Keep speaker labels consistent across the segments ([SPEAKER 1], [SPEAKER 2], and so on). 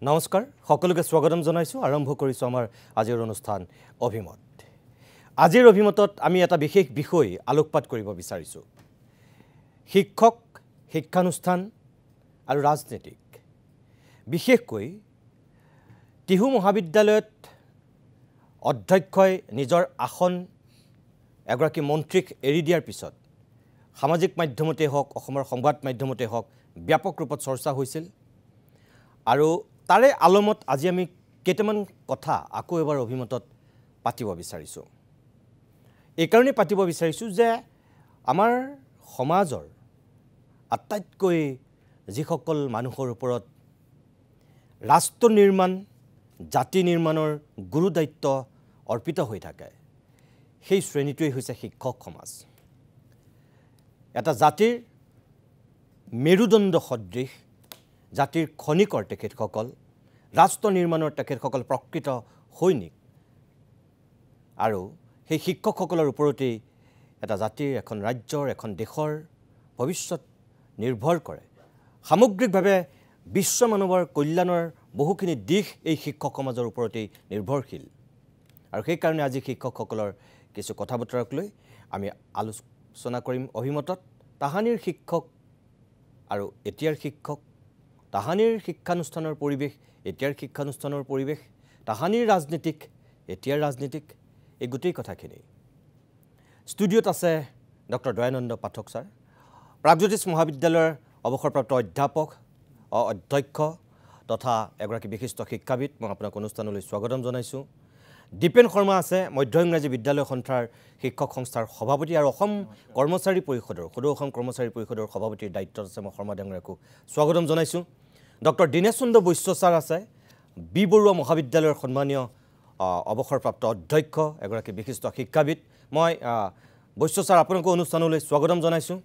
[SPEAKER 1] নমস্কাৰ সকলোকে স্বাগতম জনাইছো আৰম্ভ কৰিছো আমাৰ আজিৰ অনুষ্ঠান অভিমত আজিৰ অভিমতত আমি এটা বিশেষ বিষয় আলোকপাত কৰিব বিচাৰিছো শিক্ষক শিক্ষানুষ্ঠান আৰু ৰাজনীতিক বিশেষকৈ তিহু মহাবিদ্যালয়ত অধ্যক্ষই নিজৰ আসন এগৰাকী মন্ত্ৰীক এৰি দিয়াৰ পিছত সামাজিক মাধ্যমতে হওক অসমৰ সংবাদ মাধ্যমতে হওক ব্যাপক ৰূপত চৰ্চা হৈছিল আৰু তাৰে আলমত আজি আমি কেইটামান কথা আকৌ এবাৰ অভিমতত পাতিব বিচাৰিছো এই কাৰণে পাতিব বিচাৰিছো যে আমাৰ সমাজৰ আটাইতকৈ যিসকল মানুহৰ ওপৰত ৰাষ্ট্ৰ নিৰ্মাণ জাতি নিৰ্মাণৰ গুৰু দায়িত্ব অৰ্পিত হৈ থাকে সেই শ্ৰেণীটোই হৈছে শিক্ষক সমাজ এটা জাতিৰ মেৰুদণ্ড সদৃশ জাতিৰ খনিকৰ তেখেতসকল ৰাষ্ট্ৰ নিৰ্মাণৰ তেখেতসকল প্ৰকৃত সৈনিক আৰু সেই শিক্ষকসকলৰ ওপৰতেই এটা জাতিৰ এখন ৰাজ্যৰ এখন দেশৰ ভৱিষ্যত নিৰ্ভৰ কৰে সামগ্ৰিকভাৱে বিশ্ব মানৱৰ কল্যাণৰ বহুখিনি দিশ এই শিক্ষক সমাজৰ ওপৰতেই নিৰ্ভৰশীল আৰু সেই কাৰণে আজি শিক্ষকসকলৰ কিছু কথা বতৰাক লৈ আমি আলোচনা কৰিম অভিমতত তাহানিৰ শিক্ষক আৰু এতিয়াৰ শিক্ষক তাহানিৰ শিক্ষানুষ্ঠানৰ পৰিৱেশ এতিয়াৰ শিক্ষানুষ্ঠানৰ পৰিৱেশ তাহানিৰ ৰাজনীতিক এতিয়াৰ ৰাজনীতিক এই গোটেই কথাখিনি ষ্টুডিঅ'ত আছে ডক্টৰ দয়ানন্দ পাঠক ছাৰ প্ৰাগজ্যোতিষ মহাবিদ্যালয়ৰ অৱসৰপ্ৰাপ্ত অধ্যাপক অধ্যক্ষ তথা এগৰাকী বিশিষ্ট শিক্ষাবিদ মই আপোনাক অনুষ্ঠানলৈ স্বাগতম জনাইছোঁ দীপেন শৰ্মা আছে মধ্য ইংৰাজী বিদ্যালয় সন্থাৰ শিক্ষক সংস্থাৰ সভাপতি আৰু অসম কৰ্মচাৰী পৰিষদৰ সদৌ অসম কৰ্মচাৰী পৰিষদৰ সভাপতিৰ দায়িত্বত আছে মই শৰ্মা ডাঙৰীয়াকো স্বাগতম জনাইছোঁ ডক্টৰ দীনেশ চন্দ্ৰ বৈশ্য ছাৰ আছে বি বৰুৱা মহাবিদ্যালয়ৰ সন্মানীয় অৱসৰপ্ৰাপ্ত অধ্যক্ষ এগৰাকী বিশিষ্ট শিক্ষাবিদ মই বৈশ্য ছাৰ আপোনাকো অনুষ্ঠানলৈ স্বাগতম জনাইছোঁ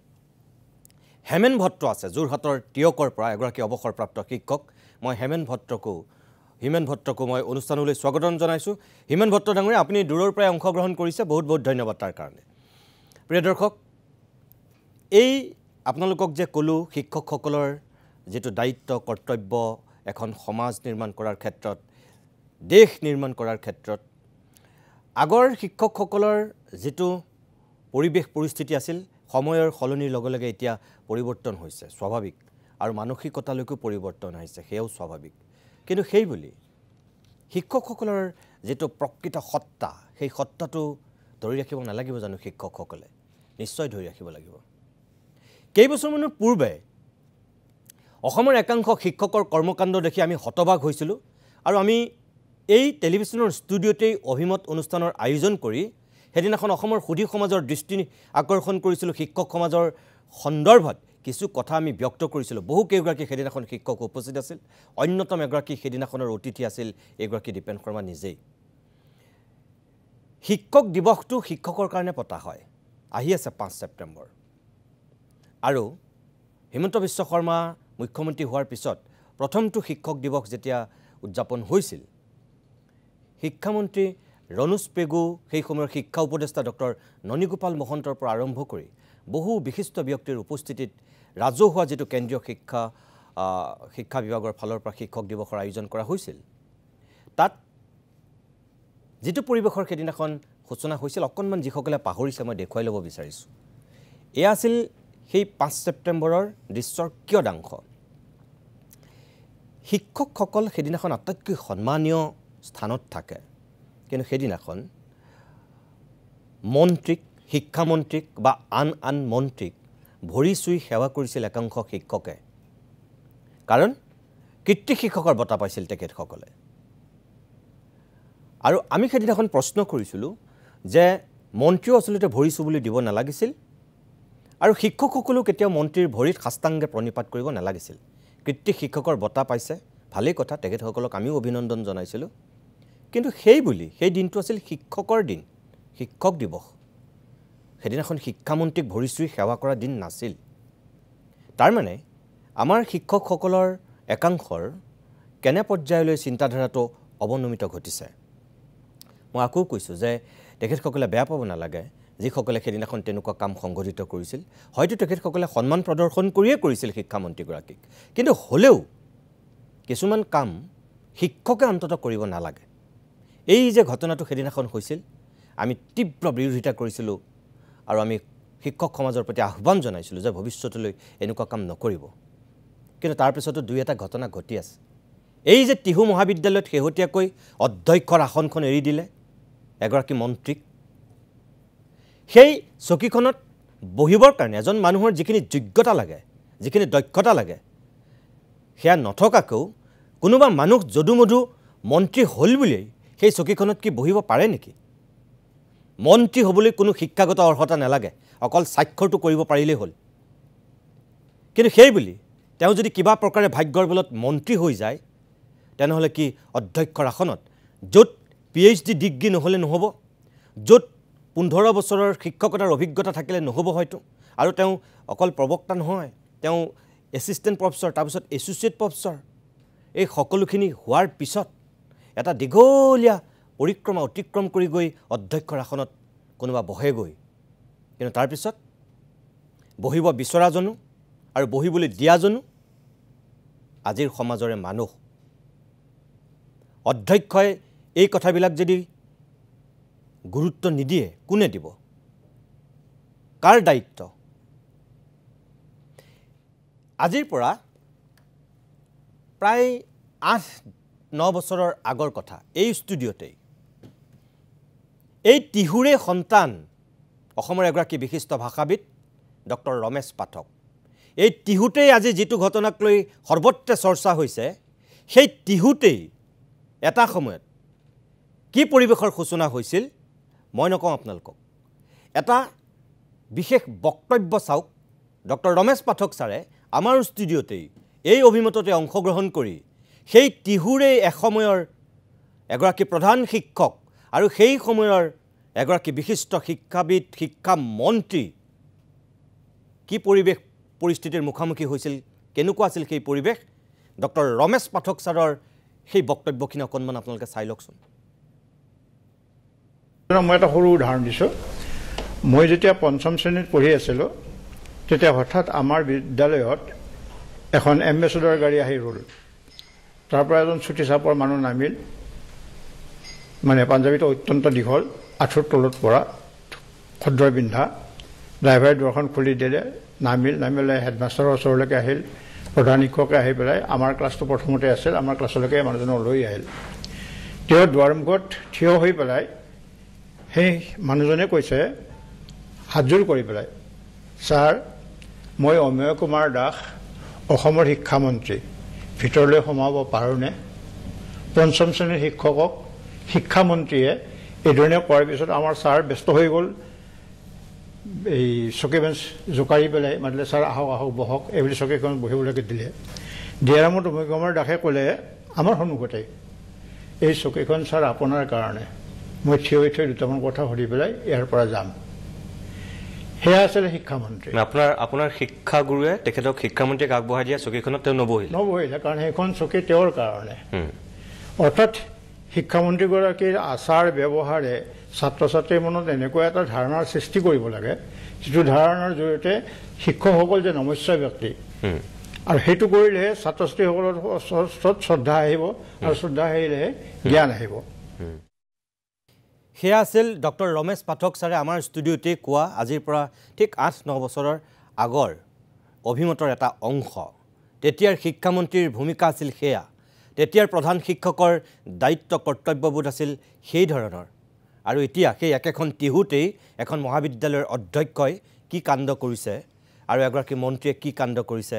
[SPEAKER 1] হেমেন ভট্ট আছে যোৰহাটৰ টিয়কৰ পৰা এগৰাকী অৱসৰপ্ৰাপ্ত শিক্ষক মই হেমেন ভট্টকো মই অনুষ্ঠানলৈ স্বাগতম জনাইছোঁ হিমেন ভট্ট ডাঙৰীয়া আপুনি দূৰৰ পৰাই অংশগ্ৰহণ কৰিছে বহুত বহুত ধন্যবাদ তাৰ কাৰণে প্ৰিয় দৰ্শক এই আপোনালোকক যে ক'লো শিক্ষকসকলৰ যেটো দায়িত্ব কৰ্তব্য এখন সমাজ নিৰ্মাণ কৰাৰ ক্ষেত্ৰত দেশ নিৰ্মাণ কৰাৰ ক্ষেত্ৰত আগৰ শিক্ষকসকলৰ যেটো পৰিৱেশ পৰিস্থিতি আছিল সময়ৰ সলনিৰ লগে লগে এতিয়া পৰিৱৰ্তন হৈছে স্বাভাৱিক আৰু মানসিকতালৈকো পৰিৱৰ্তন আহিছে সেয়াও স্বাভাৱিক কিন্তু সেই বুলি শিক্ষকসকলৰ যেটো প্ৰকৃত সত্তা সেই সত্তাটো ধৰি ৰাখিব নালাগিব জানো শিক্ষকসকলে নিশ্চয় ধৰি ৰাখিব লাগিব কেইবছৰমানৰ পূৰ্বে অসমৰ একাংশ শিক্ষকৰ কৰ্মকাণ্ড দেখি আমি হতবাক হৈছিলোঁ আৰু আমি এই টেলিভিছনৰ ষ্টুডিঅ'তেই অভিমত অনুষ্ঠানৰ আয়োজন কৰি সেদিনাখন অসমৰ সুধী সমাজৰ দৃষ্টি আকৰ্ষণ কৰিছিলোঁ শিক্ষক সমাজৰ সন্দৰ্ভত কিছু কথা আমি ব্যক্ত কৰিছিলোঁ বহু কেইগৰাকী সেদিনাখন শিক্ষক উপস্থিত আছিল অন্যতম এগৰাকী সেদিনাখনৰ অতিথি আছিল এগৰাকী দীপেন শৰ্মা নিজেই শিক্ষক দিৱসটো শিক্ষকৰ কাৰণে পতা হয় আহি আছে 5 ছেপ্টেম্বৰ আৰু হিমন্ত বিশ্ব শৰ্মা মুখ্যমন্ত্ৰী হোৱাৰ পিছত প্ৰথমটো শিক্ষক দিৱস যেতিয়া উদযাপন হৈছিল শিক্ষামন্ত্ৰী ৰণোজ পেগু সেই সময়ৰ শিক্ষা উপদেষ্টা ডক্টৰ ননীগোপাল মহন্তৰ পৰা আৰম্ভ কৰি বহু বিশিষ্ট ব্যক্তিৰ উপস্থিতিত ৰাজহুৱা যেটো কেন্দ্ৰীয় শিক্ষা বিভাগৰ ফালৰ পৰা শিক্ষক দিৱসৰ আয়োজন কৰা হৈছিল তাত যেটো পৰিৱেশৰ সেদিনাখন সূচনা হৈছিল অকণমান যিসকলে পাহৰিছে মই দেখুৱাই ল'ব বিচাৰিছোঁ এয়া আছিল সেই 5 ছেপ্টেম্বৰৰ দৃশ্যৰ কিয়দাংশ শিক্ষকসকল সেদিনাখন আটাইতকৈ সন্মানীয় স্থানত থাকে কিন্তু সেদিনাখন মন্ত্ৰীক শিক্ষামন্ত্ৰীক বা আন মন্ত্ৰীক ভৰি চুই সেৱা কৰিছিল একাংশ শিক্ষকে কাৰণ কৃতি শিক্ষকৰ বঁটা পাইছিল তেখেতসকলে আৰু আমি সেদিনাখন প্ৰশ্ন কৰিছিলোঁ যে মন্ত্ৰীও আচলতে ভৰি চুবলৈ দিব নালাগিছিল আৰু শিক্ষকসকলেও কেতিয়াও মন্ত্ৰীৰ ভৰিত সাষ্টাংগে প্ৰণিপাত কৰিব নালাগিছিল কৃতি শিক্ষকৰ বঁটা পাইছে ভালেই কথা তেখেতসকলক আমিও অভিনন্দন জনাইছিলোঁ কিন্তু সেই দিনটো আছিল শিক্ষকৰ দিন শিক্ষক দিৱস সেদিনাখন শিক্ষামন্ত্ৰীক ভৰি চুই সেৱা কৰা দিন নাছিল তাৰ মানে আমাৰ শিক্ষকসকলৰ একাংশৰ কেনে পৰ্যায়লৈ চিন্তাধাৰাটো অৱনমিত ঘটিছে মই আকৌ কৈছোঁ যে তেখেতসকলে বেয়া পাব নালাগে যিসকলে সেদিনাখন তেনেকুৱা কাম সংগঠিত কৰিছিল হয়তো তেখেতসকলে সন্মান প্ৰদৰ্শন কৰিয়ে কৰিছিল শিক্ষামন্ত্ৰীগৰাকীক কিন্তু হলেও কিছুমান কাম শিক্ষকে অন্তত কৰিব নালাগে। এই যে ঘটনাটো সেদিনাখন হৈছিল, আমি তীব্ৰ বিৰোধিতা কৰিছিলোঁ আৰু আমি শিক্ষক সমাজৰ প্ৰতি আহ্বান জনাইছিলোঁ যে ভৱিষ্যতলৈ এনেকুৱা কাম নকৰিব। কিন্তু তাৰ পিছতো দুই এটা ঘটনা ঘটি আছে। এই যে টিহু মহাবিদ্যালয়ত শেহতীয়াকৈ অধ্যক্ষৰ আসনখন এৰি দিলে এগৰাকী মন্ত্ৰীক, সেই চকীখনত বহিবৰ কাৰণে এজন মানুহৰ যিখিনি যোগ্যতা লাগে, যিখিনি দক্ষতা লাগে, সেয়া নথকাকেও কোনোবা মানুহ যদুমধু মন্ত্ৰী হ'ল বুলিয়েই সেই চকীখনত কি বহিব পাৰে নেকি? মন্ত্ৰী হ'বলৈ কোনো শিক্ষাগত অৰ্হতা নালাগে, অকল স্বাক্ষৰটো কৰিব পাৰিলেই হ'ল। কিন্তু সেই বুলি তেওঁ যদি কিবা প্ৰকাৰে ভাগ্যৰ বলত মন্ত্ৰী হৈ যায়, তেনেহ'লে কি অধ্যক্ষৰ আসনত য'ত PhD ডিগ্ৰী নহ'লে নহ'ব, য'ত 15 বছৰৰ শিক্ষকতাৰ অভিজ্ঞতা থাকিলে নহ'ব হয়তো। আৰু তেওঁ অকল প্ৰবক্তা নহয়, তেওঁ এছিষ্টেণ্ট প্ৰফেচৰ, তাৰপিছত এছ'চিয়েট প্ৰফেচৰ, এই সকলোখিনি হোৱাৰ পিছত এটা দীঘলীয়া পৰিক্ৰমা অতিক্ৰম কৰি গৈ অধ্যক্ষৰ আসনত কোনোবা বহেগৈ। কিন্তু তাৰপিছত বহিব বিচৰাজনো আৰু বহিবলৈ দিয়াজনো আজিৰ সমাজৰে মানুহ। অধ্যক্ষই এই কথাবিলাক যদি গুৰুত্ব নিদিয়ে, কোনে দিব? কাৰ দায়িত্ব? আজিৰ পৰা প্ৰায় 8-9 বছৰৰ আগৰ কথা, এই ষ্টুডিঅ'তেই এই টিহুৰে সন্তান অসমৰ এগৰাকী বিশিষ্ট ভাষাবিদ ডক্টৰ ৰমেশ পাঠক, এই টিহুতেই আজি যিটো ঘটনাক লৈ সৰ্বত্ৰে চৰ্চা হৈছে, সেই টিহুতেই এটা সময়ত কি পৰিৱেশৰ সূচনা হৈছিল মই নকওঁ আপোনালোকক। এটা বিশেষ বক্তব্য চাওক, ডক্টৰ ৰমেশ পাঠক ছাৰে আমাৰ ষ্টুডিঅ'তেই এই অভিমততে অংশগ্ৰহণ কৰি সেই টিহুৰে এসময়ৰ এগৰাকী প্ৰধান শিক্ষক আৰু সেই সময়ৰ এগৰাকী বিশিষ্ট শিক্ষাবিদ, শিক্ষা মন্ত্ৰী কি পৰিৱেশ পৰিস্থিতিৰ মুখামুখি হৈছিল, কেনেকুৱা আছিল সেই পৰিৱেশ, ডক্টৰ ৰমেশ পাঠক ছাৰৰ সেই বক্তব্যখিনি অকণমান আপোনালোকে চাই লওকচোন।
[SPEAKER 2] মই এটা সৰু উদাহৰণ দিছোঁ। মই যেতিয়া 5ম শ্ৰেণীত পঢ়ি আছিলোঁ, তেতিয়া হঠাৎ আমাৰ বিদ্যালয়ত এখন এম্বেচেডৰ গাড়ী আহি ৰ'ল। তাৰ পৰা এজন চুটি চাপৰ মানুহ নামিল, মানে পাঞ্জাবীটো অত্যন্ত দীঘল, আঁঠুৰ তলত পৰা, খদ্দৰ পিন্ধা। ড্ৰাইভাৰে দুৱাৰখন খুলি দিলে, নামিলে হেডমাষ্টাৰৰ ওচৰলৈকে আহিল। প্ৰধান শিক্ষকে আহি পেলাই আমাৰ ক্লাছটো প্ৰথমতে আছিল, আমাৰ ক্লাছলৈকে মানুহজনক লৈ আহিল। তেওঁ দুৱাৰমুখত থিয় হৈ পেলাই সেই মানুহজনে কৈছে হাতযোৰ কৰি পেলাই, ছাৰ, মই অমেয় কুমাৰ দাস, অসমৰ শিক্ষামন্ত্ৰী, ভিতৰলৈ সোমাব পাৰোঁনে? 5ম শ্ৰেণীৰ শিক্ষকক শিক্ষামন্ত্ৰীয়ে এইধৰণে কোৱাৰ পিছত আমাৰ ছাৰ ব্যস্ত হৈ গ'ল। এই চকী বেঞ্চ জোকাৰি পেলাই মাতিলে, ছাৰ আহক আহক বহক, এইবুলি চকীখন বহিবলৈকে দিলে। দিয়াৰ সময়ত অমেয় কুমাৰ দাসে ক'লে আমাৰ সন্মুখতে, এই চকীখন ছাৰ আপোনাৰ কাৰণে, মই থিয় হৈ থৈ দুটামান কথা সুধি পেলাই ইয়াৰ পৰা যাম। সেয়া আছিলে শিক্ষামন্ত্ৰী।
[SPEAKER 1] আপোনাৰ শিক্ষাগুৰুৱে তেখেতক শিক্ষামন্ত্ৰীক আগবঢ়াই দিয়া চকীখনত তেওঁ নবহিলে,
[SPEAKER 2] কাৰণ সেইখন চকী তেওঁৰ কাৰণে। অৰ্থাৎ শিক্ষামন্ত্ৰীগৰাকীৰ আচাৰ ব্যৱহাৰে ছাত্ৰ ছাত্ৰীৰ মনত এনেকুৱা এটা ধাৰণাৰ সৃষ্টি কৰিব লাগে, যিটো ধাৰণাৰ জৰিয়তে শিক্ষকসকল যে নমস্য ব্যক্তি, আৰু সেইটো কৰিলেহে ছাত্ৰ ছাত্ৰীসকলৰ ওচৰত শ্ৰদ্ধা আহিব, আৰু শ্ৰদ্ধা আহিলেহে জ্ঞান আহিব।
[SPEAKER 1] সেয়া আছিল ডক্টৰ ৰমেশ পাঠক ছাৰে আমাৰ ষ্টুডিঅ'তে কোৱা আজিৰ পৰা ঠিক 8-9 বছৰৰ আগৰ অভিমতৰ এটা অংশ। তেতিয়াৰ শিক্ষামন্ত্ৰীৰ ভূমিকা আছিল সেয়া, তেতিয়াৰ প্ৰধান শিক্ষকৰ দায়িত্ব কৰ্তব্যবোধ আছিল সেই ধৰণৰ। আৰু এতিয়া সেই একেখন টিহুতেই এখন মহাবিদ্যালয়ৰ অধ্যক্ষই কি কাণ্ড কৰিছে আৰু এগৰাকী মন্ত্ৰীয়ে কি কাণ্ড কৰিছে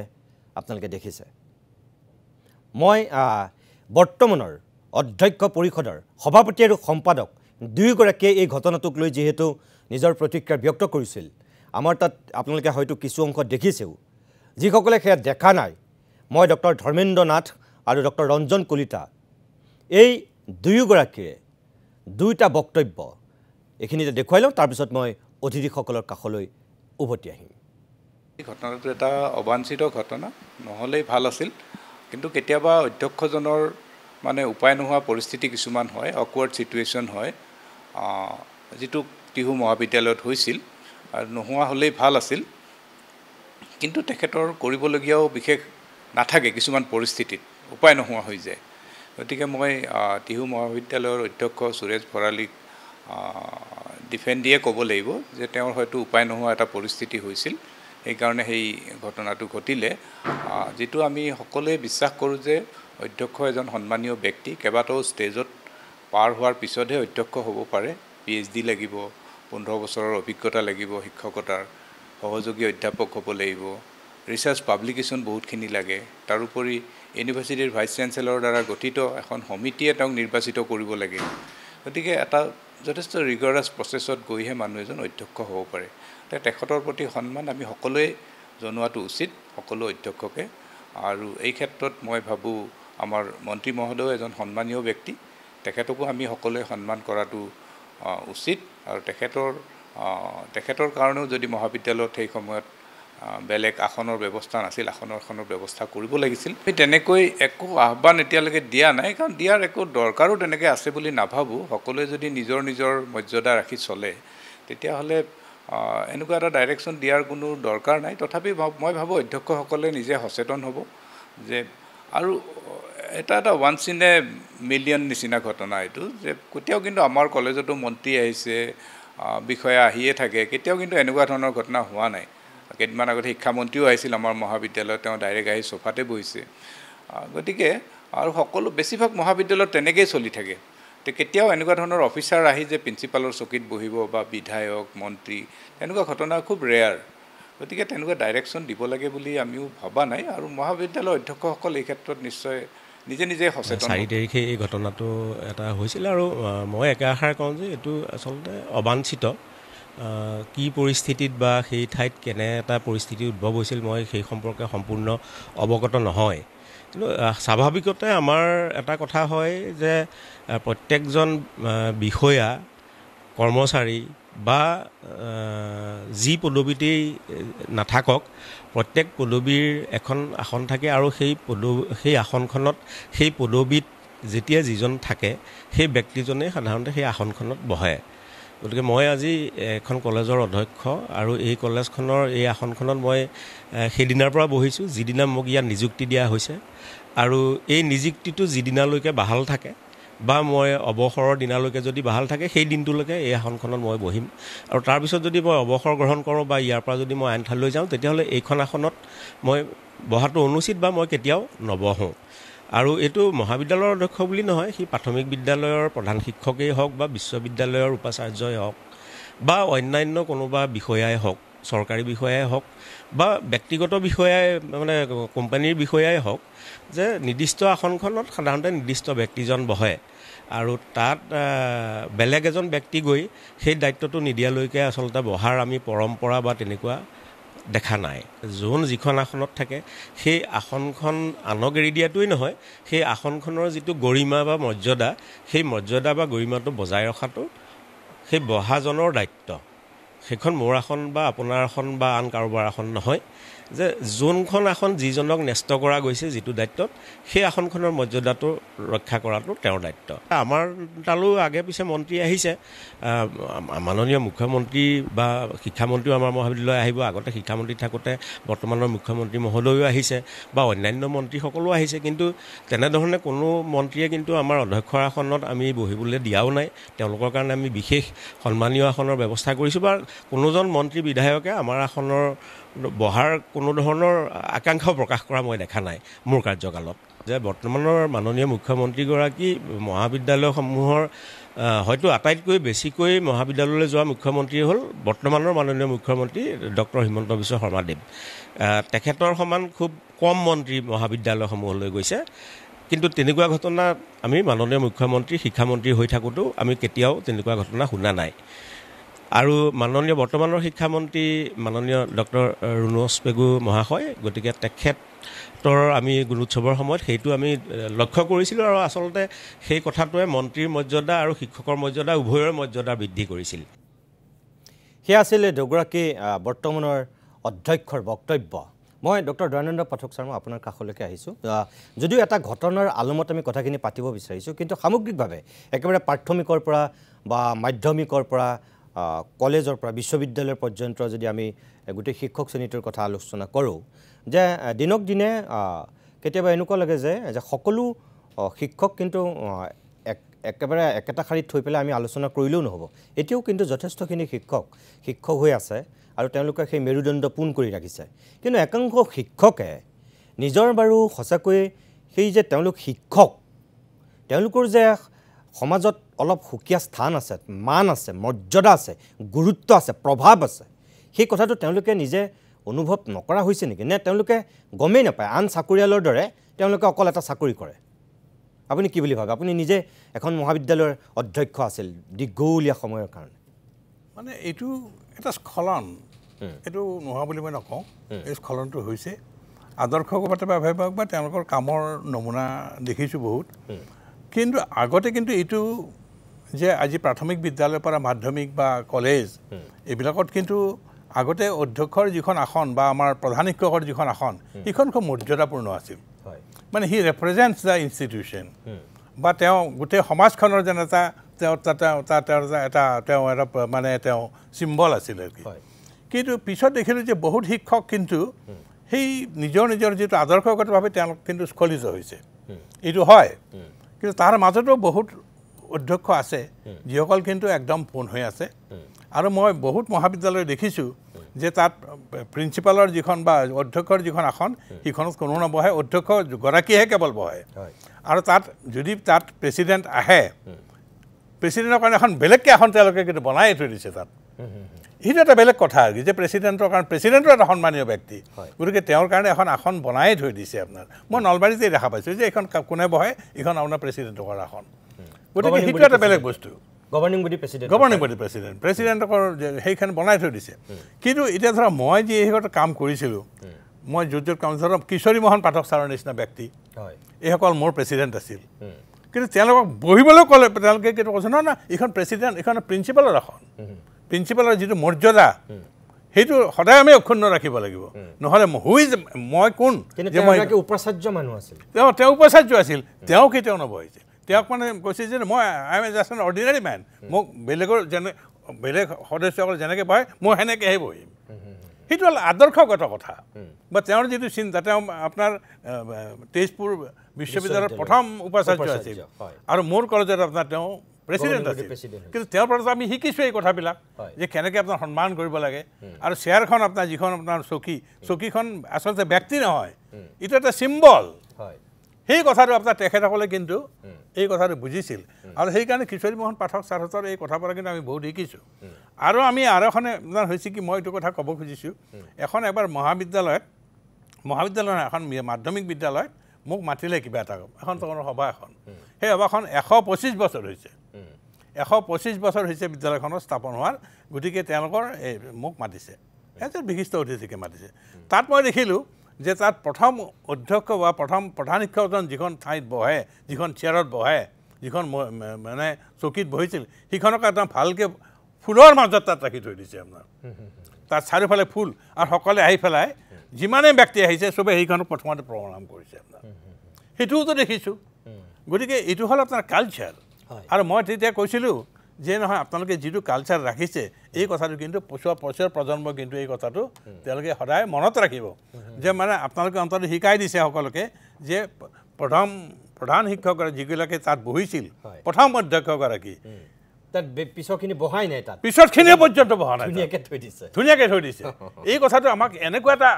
[SPEAKER 1] আপোনালোকে দেখিছে। মই বৰ্তমানৰ অধ্যক্ষ পৰিষদৰ সভাপতি আৰু সম্পাদক দুয়োগৰাকীয়ে এই ঘটনাটোক লৈ যিহেতু নিজৰ প্ৰতিক্ৰিয়া ব্যক্ত কৰিছিল, আমাৰ তাত আপোনালোকে হয়তো কিছু অংশ দেখিছেও। যিসকলে সেয়া দেখা নাই, মই ডক্টৰ ধৰ্মেন্দ্ৰ নাথ আৰু ডক্টৰ ৰঞ্জন কলিতা এই দুয়োগৰাকীয়ে দুইটা বক্তব্য এইখিনিতে দেখুৱাই লওঁ, তাৰপিছত মই অতিথিসকলৰ কাষলৈ উভতি আহিম।
[SPEAKER 3] এই ঘটনাটো এটা অবাঞ্ছিত ঘটনা নহ'লেই ভাল আছিল, কিন্তু কেতিয়াবা অধ্যক্ষজনৰ মানে উপায় নোহোৱা পৰিস্থিতি কিছুমান হয়, অকৱাৰ্ড ছিটুৱেশ্যন হয়, যিটো টিহু মহাবিদ্যালয়ত হৈছিল, আৰু নোহোৱা হ'লেই ভাল আছিল। কিন্তু তেখেতৰ কৰিবলগীয়াও বিশেষ নাথাকে, কিছুমান পৰিস্থিতিত উপায় নোহোৱা হৈ যায়। গতিকে মই টিহু মহাবিদ্যালয়ৰ অধ্যক্ষ সুৰেশ ভৰালীক ডিফেণ্ড দিয়ে ক'ব লাগিব যে তেওঁৰ হয়তো উপায় নোহোৱা এটা পৰিস্থিতি হৈছিল, সেইকাৰণে সেই ঘটনাটো ঘটিলে। যিটো আমি সকলোৱে বিশ্বাস কৰোঁ যে অধ্যক্ষ এজন সন্মানীয় ব্যক্তি, কেইবাটাও ষ্টেজত পাৰ হোৱাৰ পিছতহে অধ্যক্ষ হ'ব পাৰে। PhD লাগিব, 15 বছৰৰ অভিজ্ঞতা লাগিব, শিক্ষকতাৰ সহযোগী অধ্যাপক হ'ব লাগিব, ৰিচাৰ্চ পাব্লিকেশ্যন বহুতখিনি লাগে। তাৰোপৰি ইউনিভাৰ্চিটিৰ ভাইচ চেঞ্চেলৰ দ্বাৰা গঠিত এখন সমিতিয়ে তেওঁক নিৰ্বাচিত কৰিব লাগে। গতিকে এটা যথেষ্ট ৰিগৰাছ প্ৰচেছত গৈহে মানুহ এজন অধ্যক্ষ হ'ব পাৰে। তেখেতৰ প্ৰতি সন্মান আমি সকলোৱে জনোৱাটো উচিত, সকলো অধ্যক্ষকে। আৰু এই ক্ষেত্ৰত মই ভাবোঁ আমাৰ মন্ত্ৰী মহোদয় এজন সন্মানীয় ব্যক্তি, তেখেতকো আমি সকলোৱে সন্মান কৰাটো উচিত। আৰু তেখেতৰ কাৰণেও যদি মহাবিদ্যালয়ত সেই সময়ত বেলেগ আসনৰ ব্যৱস্থা নাছিল, আসনৰ ব্যৱস্থা কৰিব লাগিছিল। তেনেকৈ একো আহ্বান এতিয়ালৈকে দিয়া নাই, কাৰণ দিয়াৰ একো দৰকাৰো তেনেকৈ আছে বুলি নাভাবোঁ। সকলোৱে যদি নিজৰ নিজৰ মৰ্যাদা ৰাখি চলে, তেতিয়াহ'লে এনেকুৱা এটা ডাইৰেকশ্যন দিয়াৰ কোনো দৰকাৰ নাই। তথাপি মই ভাবোঁ অধ্যক্ষসকলে নিজে সচেতন হ'ব যে, আৰু এটা ওৱান্স ইন এ মিলিয়ন নিচিনা ঘটনা এইটো, যে কেতিয়াও কিন্তু আমাৰ কলেজতো মন্ত্ৰী আহিছে, বিষয়া আহিয়ে থাকে, কেতিয়াও কিন্তু এনেকুৱা ধৰণৰ ঘটনা হোৱা নাই। কেইদিনমান আগতে শিক্ষামন্ত্ৰীও আহিছিল আমাৰ মহাবিদ্যালয়ত, তেওঁ ডাইৰেক্ট আহি চোফাতে বহিছে। গতিকে আৰু বেছিভাগ মহাবিদ্যালয়ত তেনেকৈয়ে চলি থাকে। কেতিয়াও এনেকুৱা ধৰণৰ অফিচাৰ আহি যে প্ৰিন্সিপালৰ চকীত বহিব বা বিধায়ক, মন্ত্ৰী, তেনেকুৱা ঘটনা খুব ৰেয়াৰ। গতিকে তেনেকুৱা ডাইৰেকশ্যন দিব লাগে বুলি আমিও ভবা নাই। আৰু মহাবিদ্যালয়ৰ অধ্যক্ষসকল এই ক্ষেত্ৰত নিশ্চয় নিজে নিজে সচেতন।
[SPEAKER 4] 4 তাৰিখে এই ঘটনাটো এটা হৈছিল, আৰু মই একাষাৰ কওঁ যে এইটো আচলতে অবাঞ্ছিত। কি পৰিস্থিতিত বা সেই ঠাইত কেনে এটা পৰিস্থিতি উদ্ভৱ হৈছিল মই সেই সম্পৰ্কে সম্পূৰ্ণ অৱগত নহয়। কিন্তু স্বাভাৱিকতে আমাৰ এটা কথা হয় যে প্ৰত্যেকজন বিষয়া, কৰ্মচাৰী বা যি পদবীতেই নাথাকক, প্ৰত্যেক পদবীৰ এখন আসন থাকে, আৰু সেই আসনখনত সেই পদবীত যেতিয়া যিজন থাকে সেই ব্যক্তিজনেই সাধাৰণতে সেই আসনখনত বহে। গতিকে মই আজি এখন কলেজৰ অধ্যক্ষ, আৰু এই কলেজখনৰ এই আসনখনত মই সেইদিনাৰ পৰা বহিছোঁ যিদিনা মোক ইয়াত নিযুক্তি দিয়া হৈছে। আৰু এই নিযুক্তিটো যিদিনালৈকে বাহাল থাকে বা মই অৱসৰৰ দিনালৈকে যদি বাহাল থাকে, সেই দিনটোলৈকে এই আসনখনত মই বহিম। আৰু তাৰপিছত যদি মই অৱসৰ গ্ৰহণ কৰোঁ বা ইয়াৰ পৰা যদি মই আন ঠাইলৈ যাওঁ, তেতিয়াহ'লে এইখন আসনত মই বহাটো অনুচিত বা মই কেতিয়াও নবহোঁ। আৰু এইটো মহাবিদ্যালয়ৰ অধ্যক্ষ বুলি নহয়, সি প্ৰাথমিক বিদ্যালয়ৰ প্ৰধান শিক্ষকেই হওক বা বিশ্ববিদ্যালয়ৰ উপাচাৰ্যই হওক বা অন্যান্য কোনোবা বিষয়াই হওক, চৰকাৰী বিষয়াই হওক বা ব্যক্তিগত বিষয়াই, মানে কোম্পানীৰ বিষয়াই হওক, যে নিৰ্দিষ্ট আসনখনত সাধাৰণতে নিৰ্দিষ্ট ব্যক্তিজন বহে। আৰু তাত বেলেগ এজন ব্যক্তি গৈ সেই দায়িত্বটো নিদিয়ালৈকে আচলতে বহাৰ আমি পৰম্পৰা বা তেনেকুৱা দেখা নাই। যোন যিখন আসনত থাকে সেই আসনখন আনক এৰি দিয়াটোৱেই নহয়, সেই আসনখনৰ যিটো গৰিমা বা মৰ্যাদা, সেই মৰ্যাদা বা গৰিমাটো বজাই ৰখাটো সেই বহাজনৰ দায়িত্ব। সেইখন মোৰ আসন বা আপোনাৰ আসন বা আন কাৰোবাৰ আসন নহয়, যে যোনখন আসন যিজনক ন্যস্ত কৰা গৈছে যিটো দায়িত্বত, সেই আসনখনৰ মৰ্যাদাটো ৰক্ষা কৰাটো তেওঁৰ দায়িত্ব। আমাৰ তালৈ আগে পিছে মন্ত্ৰী আহিছে, মাননীয় মুখ্যমন্ত্ৰী বা শিক্ষামন্ত্ৰীও আমাৰ মহাবিদ্যালয় আহিব। আগতে শিক্ষামন্ত্ৰী থাকোঁতে বৰ্তমানৰ মুখ্যমন্ত্ৰী মহোদয়ো আহিছে বা অন্যান্য মন্ত্ৰীসকলো আহিছে, কিন্তু তেনেধৰণে কোনো মন্ত্ৰীয়ে কিন্তু আমাৰ অধ্যক্ষৰ আসনত আমি বহিবলৈ দিয়াও নাই। তেওঁলোকৰ কাৰণে আমি বিশেষ সন্মানীয় আসনৰ ব্যৱস্থা কৰিছোঁ, বা কোনোজন মন্ত্ৰী বিধায়কে আমাৰ আসনৰ বহাৰ কোনো ধৰণৰ আকাংক্ষাও প্ৰকাশ কৰা মই দেখা নাই মোৰ কাৰ্যকালত। যে বৰ্তমানৰ মাননীয় মুখ্যমন্ত্ৰীগৰাকী মহাবিদ্যালয়সমূহৰ হয়তো আটাইতকৈ বেছিকৈ মহাবিদ্যালয়লৈ যোৱা মুখ্যমন্ত্ৰী হ'ল বৰ্তমানৰ মাননীয় মুখ্যমন্ত্ৰী ডক্টৰ হিমন্ত বিশ্ব শৰ্মাদেৱ। তেখেতৰ সমান খুব কম মন্ত্ৰী মহাবিদ্যালয়সমূহলৈ গৈছে, কিন্তু তেনেকুৱা ঘটনা আমি মাননীয় মুখ্যমন্ত্ৰী, শিক্ষামন্ত্ৰী হৈ থাকোঁতেও আমি কেতিয়াও তেনেকুৱা ঘটনা শুনা নাই। আৰু মাননীয় বৰ্তমানৰ শিক্ষামন্ত্ৰী মাননীয় ডক্টৰ ৰুণোজ পেগু মহাশয়, গতিকে তেখেতৰ আমি গুণোৎসৱৰ সময়ত সেইটো আমি লক্ষ্য কৰিছিলোঁ, আৰু আচলতে সেই কথাটোৱে মন্ত্ৰীৰ মৰ্যাদা আৰু শিক্ষকৰ মৰ্যাদা উভয়ৰ মৰ্যাদা বৃদ্ধি কৰিছিল।
[SPEAKER 1] সেয়া আছিলে দুগৰাকী বৰ্তমানৰ অধ্যক্ষৰ বক্তব্য। মই ডক্টৰ দয়ানন্দ পাঠক শৰ্মা আপোনাৰ কাষলৈকে আহিছোঁ। যদিও এটা ঘটনাৰ আলমত আমি কথাখিনি পাতিব বিচাৰিছোঁ, কিন্তু সামগ্ৰিকভাৱে একেবাৰে প্ৰাথমিকৰ পৰা বা মাধ্যমিকৰ পৰা কলেজৰ পৰা বিশ্ববিদ্যালয়ৰ পৰ্যন্ত যদি আমি গোটেই শিক্ষক শ্ৰেণীটোৰ কথা আলোচনা কৰোঁ, যে দিনক দিনে কেতিয়াবা এনেকুৱা লাগে যে সকলো শিক্ষক কিন্তু একেবাৰে একেটা শাৰীত থৈ পেলাই আমি আলোচনা কৰিলেও নহ'ব এতিয়াও কিন্তু যথেষ্টখিনি শিক্ষক হৈ আছে আৰু তেওঁলোকে সেই মেৰুদণ্ড পোন কৰি ৰাখিছে কিন্তু একাংশ শিক্ষকে নিজৰ বাৰু সঁচাকৈ সেই যে তেওঁলোক শিক্ষক তেওঁলোকৰ যে সমাজত অলপ সুকীয়া স্থান আছে মান আছে মৰ্যাদা আছে গুৰুত্ব আছে প্ৰভাৱ আছে সেই কথাটো তেওঁলোকে নিজে অনুভৱ নকৰা হৈছে নেকি নে তেওঁলোকে গমেই নাপায় আন চাকৰিয়ালৰ দৰে তেওঁলোকে অকল এটা চাকৰি কৰে আপুনি কি বুলি ভাবে আপুনি নিজে এখন মহাবিদ্যালয়ৰ অধ্যক্ষ আছিল দীঘলীয়া সময়ৰ কাৰণে
[SPEAKER 5] মানে এইটো এটা স্খলন এইটো নোহোৱা বুলি মই নকওঁ এই স্খলনটো হৈছে আদৰ্শগত ভাৱে বা তেওঁলোকৰ কামৰ নমুনা দেখিছোঁ বহুত কিন্তু আগতে কিন্তু এইটো যে আজি প্ৰাথমিক বিদ্যালয়ৰ পৰা মাধ্যমিক বা কলেজ এইবিলাকত কিন্তু আগতে অধ্যক্ষৰ যিখন আসন বা আমাৰ প্ৰধান শিক্ষকৰ যিখন আসন সেইখন খুব মৰ্যাদাপূৰ্ণ আছিল মানে হি ৰেপ্ৰেজেণ্টছ দ্য ইনষ্টিটিউশ্যন বা তেওঁ গোটেই সমাজখনৰ যেন এটা তেওঁ মানে তেওঁ চিম্বল আছিল আৰু কি কিন্তু পিছত দেখিলোঁ যে বহুত শিক্ষক কিন্তু সেই নিজৰ যিটো আদৰ্শগতভাৱে তেওঁলোক কিন্তু স্খলিত হৈছে এইটো হয় কিন্তু তাৰ মাজতো বহুত অধ্যক্ষ আছে যিসকল কিন্তু একদম পোন হৈ আছে আৰু মই বহুত মহাবিদ্যালয় দেখিছোঁ যে তাত প্ৰিন্সিপালৰ যিখন বা অধ্যক্ষৰ যিখন আসন সেইখনত কোনো নবহে অধ্যক্ষ গৰাকীয়েহে কেৱল বহে আৰু তাত যদি তাত প্ৰেচিডেণ্ট আহে প্ৰেচিডেণ্টৰ কাৰণে এখন বেলেগকৈ আসন তেওঁলোকে কিন্তু বনাই থৈ দিছে তাত সেইটো এটা বেলেগ কথা আৰু যে প্ৰেচিডেণ্টৰ কাৰণে প্ৰেচিডেণ্টৰ এটা সন্মানীয় ব্যক্তি গতিকে তেওঁৰ কাৰণে এখন আসন বনাই থৈ দিছে আপোনাৰ মই নলবাৰীতে দেখা পাইছোঁ যে এইখন কোনে বহে এইখন আপোনাৰ প্ৰেচিডেণ্টৰ আসন গতিকে সেইটো এটা বেলেগ বস্তু
[SPEAKER 1] গভৰ্ণিং বডি
[SPEAKER 5] প্ৰেচিডেণ্টৰ সেইখন বনাই থৈ দিছে কিন্তু এতিয়া ধৰক মই যি এইসকল কাম কৰিছিলোঁ মই য'ত কাম ধৰক কিশোৰী মোহন পাঠক ছাৰৰ নিচিনা ব্যক্তি এইসকল মোৰ প্ৰেচিডেণ্ট আছিল কিন্তু তেওঁলোকক বহিবলৈ ক'লে তেওঁলোকে কিন্তু কৈছে নহয় এইখন প্ৰেচিডেণ্ট এইখন প্ৰিন্সিপালৰ আসন প্ৰিন্সিপালৰ যিটো মৰ্যাদা সেইটো সদায় আমি অক্ষুণ্ণ ৰাখিব লাগিব নহ'লে মই কোন যে মই
[SPEAKER 1] উপাচাৰ্য মানুহ আছিল
[SPEAKER 5] তেওঁ উপাচাৰ্য আছিল তেওঁ কেতিয়াও নবহিছে তেওঁক মানে কৈছে যে মই I am just an ordinary man মোক বেলেগৰ বেলেগ সদস্যসকল যেনেকৈ বহে মই সেনেকৈহে বহিম সেইটো হ'ল আদৰ্শগত কথা বা তেওঁৰ যিটো চিন্তা তেওঁ আপোনাৰ তেজপুৰ বিশ্ববিদ্যালয়ৰ প্ৰথম উপাচাৰ্য আছিল আৰু মোৰ কলেজত আপোনাৰ তেওঁ প্ৰেচিডেণ্ট আছিল কিন্তু তেওঁৰ পৰা আমি শিকিছোঁ এই কথাবিলাক যে কেনেকৈ আপোনাৰ সন্মান কৰিব লাগে আৰু চেয়াৰখন আপোনাৰ যিখন আপোনাৰ চকীখন আচলতে ব্যক্তি নহয় এইটো এটা চিম্বল সেই কথাটো আপোনাৰ তেখেতসকলে কিন্তু এই কথাটো বুজিছিল আৰু সেইকাৰণে কিশোৰী মোহন পাঠক ছাৰহঁতৰ এই কথাৰ পৰা কিন্তু আমি বহুত শিকিছোঁ আৰু আমি আৰু এখনে আপোনাৰ হৈছে কি মই এইটো কথা ক'ব খুজিছোঁ এখন এবাৰ মহাবিদ্যালয়ত এখন মাধ্যমিক বিদ্যালয়ত মোক মাতিলে কিবা এটা এখন সভা এখন সেই সভাখন 125 বছৰ হৈছে 125 বছৰ হৈছে বিদ্যালয়খনৰ স্থাপন হোৱাৰ গতিকে তেওঁলোকৰ মোক মাতিছে এজন বিশিষ্ট অতিথিকে মাতিছে তাত মই দেখিলোঁ যে তাত প্ৰথম অধ্যক্ষ বা প্ৰধান শিক্ষকজন যিখন ঠাইত বহে যিখন চেয়াৰত বহে যিখন মানে চকীত বহিছিল সেইখনক একদম ভালকৈ ফুলৰ মাজত তাত ৰাখি থৈ দিছে আপোনাৰ তাত চাৰিওফালে ফুল আৰু সকলোৱে আহি পেলাই যিমানেই ব্যক্তি আহিছে চবেই সেইখনক প্ৰথমতে প্ৰণাম কৰিছে আপোনাৰ সেইটোওতো দেখিছোঁ গতিকে এইটো হ'ল আপোনাৰ কালচাৰ আৰু মই তেতিয়া কৈছিলোঁ যে নহয় আপোনালোকে যিটো কালচাৰ ৰাখিছে এই কথাটো কিন্তু পছৰ প্ৰজন্ম কিন্তু এই কথাটো তেওঁলোকে সদায় মনত ৰাখিব যে মানে আপোনালোকে অন্তত শিকাই দিছে সকলোকে যে প্ৰধান শিক্ষকগৰাকী যিগৰাকী তাত বহিছিল প্ৰথম অধ্যক্ষগৰাকী
[SPEAKER 1] তাত পিছৰখিনি বহাই নাই তাত
[SPEAKER 5] পিছৰখিনিয়ে পৰ্যন্ত বহা নাই
[SPEAKER 1] ধুনীয়াকৈ থৈ দিছে
[SPEAKER 5] এই কথাটো আমাক এনেকুৱা এটা